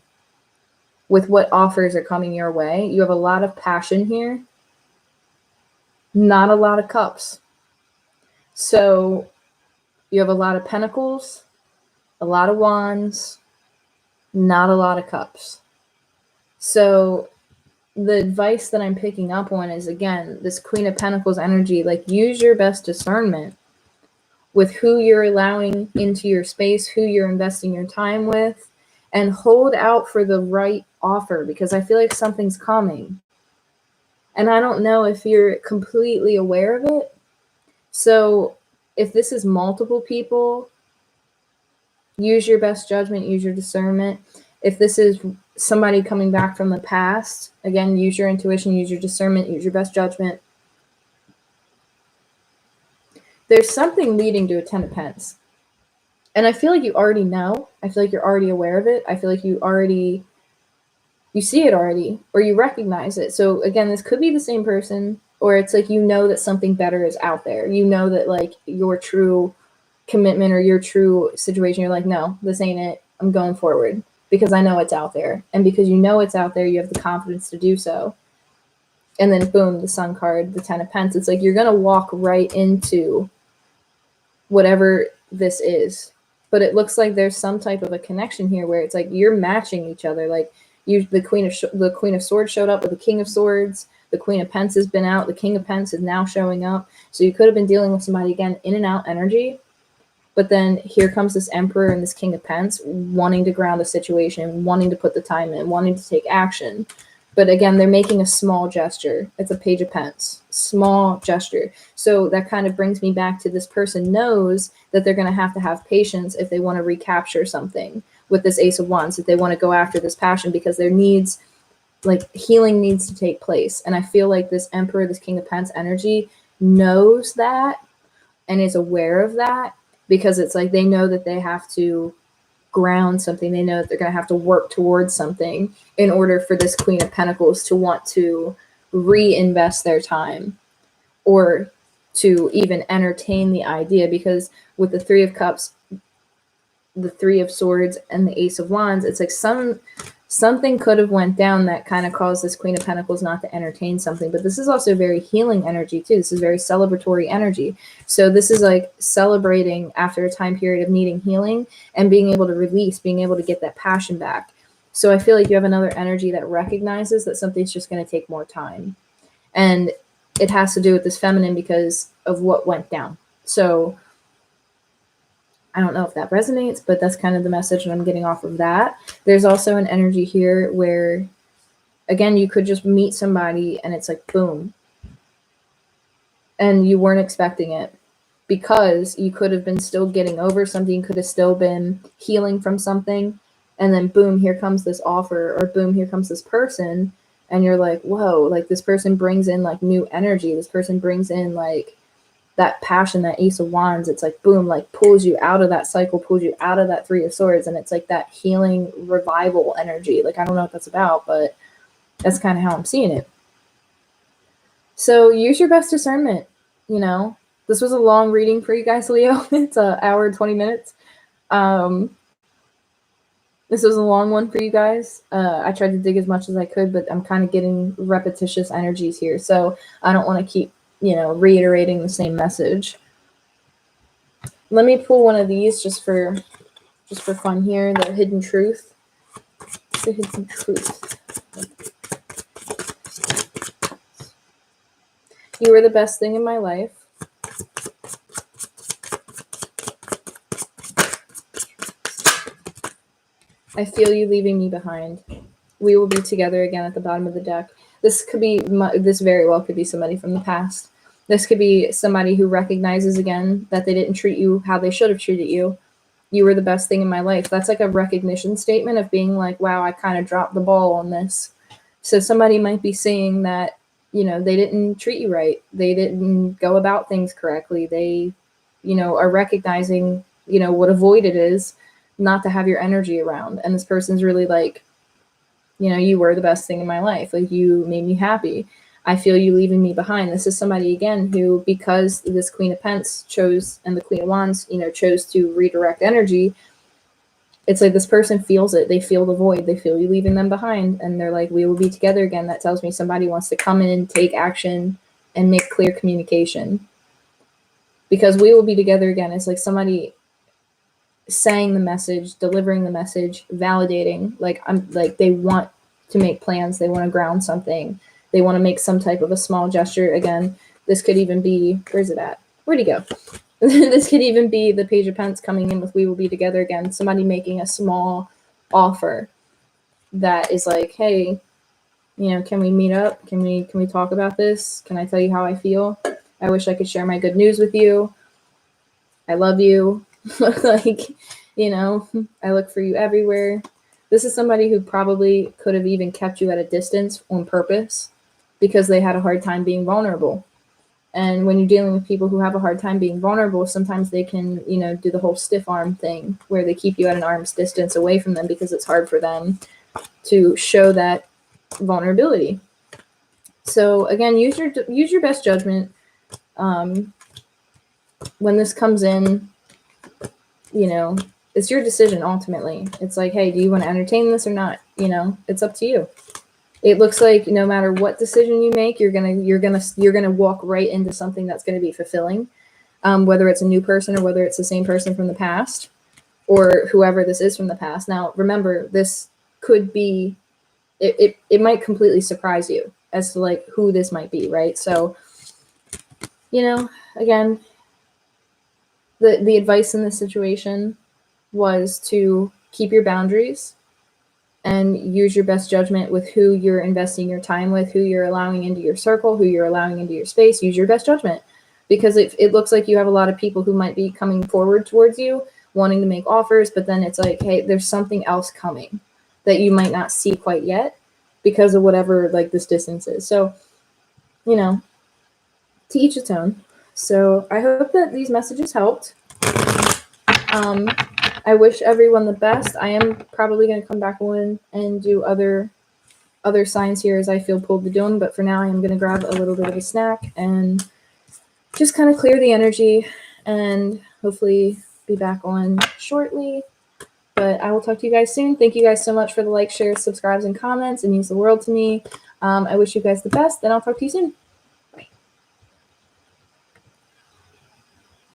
with what offers are coming your way. You have a lot of passion here, not a lot of cups. So you have a lot of pentacles, a lot of wands, not a lot of cups. So the advice that I'm picking up on is, again, this Queen of Pentacles energy, like, use your best discernment with who you're allowing into your space, who you're investing your time with, and hold out for the right offer, because I feel like something's coming. And I don't know if you're completely aware of it. So if this is multiple people, use your best judgment, use your discernment. If this is somebody coming back from the past, again, use your intuition, use your discernment, use your best judgment. There's something leading to a 10 of Pence. And I feel like you already know. I feel like you're already aware of it. I feel like you see it already, or you recognize it. So again, this could be the same person, or it's like, you know that something better is out there. You know that like your true commitment or your true situation, you're like, no, this ain't it. I'm going forward because I know it's out there. And because you know it's out there, you have the confidence to do so. And then boom, the Sun card, the 10 of Pence. It's like, you're going to walk right into whatever this is. But it looks like there's some type of a connection here where it's like you're matching each other. Like, the Queen of Swords showed up with the King of Swords. The Queen of Pence has been out. The King of Pence is now showing up. So you could have been dealing with somebody, again, in and out energy. But then here comes this Emperor and this King of Pence wanting to ground the situation, wanting to put the time in, wanting to take action. But again, they're making a small gesture. It's a Page of Pence, small gesture. So that kind of brings me back to, this person knows that they're going to have patience if they want to recapture something with this Ace of Wands, if they want to go after this passion, because there needs, like, healing needs to take place. And I feel like this Emperor, this King of Pence energy knows that and is aware of that, because it's like they know that they have to ground something. They know that they're going to have to work towards something in order for this Queen of Pentacles to want to reinvest their time or to even entertain the idea. Because with the Three of Cups, the Three of Swords, and the Ace of Wands, it's like something could have went down that kind of caused this Queen of Pentacles not to entertain something. But this is also very healing energy too. This is very celebratory energy. So this is like celebrating after a time period of needing healing and being able to release, being able to get that passion back. So I feel like you have another energy that recognizes that something's just going to take more time. And it has to do with this feminine because of what went down. So I don't know if that resonates, but that's kind of the message that I'm getting off of that. There's also an energy here where, again, you could just meet somebody and it's like, boom. And you weren't expecting it because you could have been still getting over something, could have still been healing from something. And then boom, here comes this offer, or boom, here comes this person. And you're like, whoa, like this person brings in like new energy. This person brings in like that passion, that Ace of Wands. It's like, boom, like pulls you out of that cycle, pulls you out of that Three of Swords. And it's like that healing revival energy. Like, I don't know what that's about, but that's kind of how I'm seeing it. So use your best discernment. You know, this was a long reading for you guys, Leo. It's an hour and 20 minutes. This was a long one for you guys. I tried to dig as much as I could, but I'm kind of getting repetitious energies here. So I don't want to keep, reiterating the same message. Let me pull one of these just for fun here. The hidden truth. The hidden truth. You were the best thing in my life. I feel you leaving me behind. We will be together again at the bottom of the deck. This very well could be somebody from the past. This could be somebody who recognizes again that they didn't treat you how they should have treated you. You were the best thing in my life. That's like a recognition statement of being like, wow, I kind of dropped the ball on this. So somebody might be saying that, they didn't treat you right. They didn't go about things correctly. They, are recognizing, what a void it is not to have your energy around. And this person's really like, you were the best thing in my life. Like, you made me happy. I feel you leaving me behind. This is somebody, again, who, because this Queen of Pentacles chose, and the Queen of Wands, chose to redirect energy, it's like this person feels it. They feel the void. They feel you leaving them behind. And they're like, we will be together again. That tells me somebody wants to come in, take action, and make clear communication. Because we will be together again. It's like somebody saying the message, delivering the message, validating. Like they want to make plans. They want to ground something. They want to make some type of a small gesture. Again, this could even be, where's it at? Where'd he go? This could even be the Page of Pentacles coming in with we will be together again. Somebody making a small offer that is like, hey, can we meet up? Can we talk about this? Can I tell you how I feel? I wish I could share my good news with you. I love you. Like, I look for you everywhere. This is somebody who probably could have even kept you at a distance on purpose because they had a hard time being vulnerable. And when you're dealing with people who have a hard time being vulnerable, sometimes they can, do the whole stiff arm thing where they keep you at an arm's distance away from them because it's hard for them to show that vulnerability. So again, use your best judgment. When this comes in, it's your decision ultimately. It's like, hey, do you want to entertain this or not? It's up to you. It looks like no matter what decision you make, you're gonna walk right into something that's gonna be fulfilling, whether it's a new person or whether it's the same person from the past, or whoever this is from the past. Now, remember, this could be, it might completely surprise you as to like who this might be, right? So, again, the advice in this situation was to keep your boundaries and use your best judgment with who you're investing your time with, who you're allowing into your circle, who you're allowing into your space. Use your best judgment, because it looks like you have a lot of people who might be coming forward towards you, wanting to make offers, but then it's like, hey, there's something else coming that you might not see quite yet because of whatever like this distance is. So, to each its own. So I hope that these messages helped. I wish everyone the best. I am probably going to come back on and do other signs here as I feel pulled to doing, but for now I am going to grab a little bit of a snack and just kind of clear the energy and hopefully be back on shortly. But I will talk to you guys soon. Thank you guys so much for the like, shares, subscribes, and comments. It means the world to me. I wish you guys the best, and I'll talk to you soon.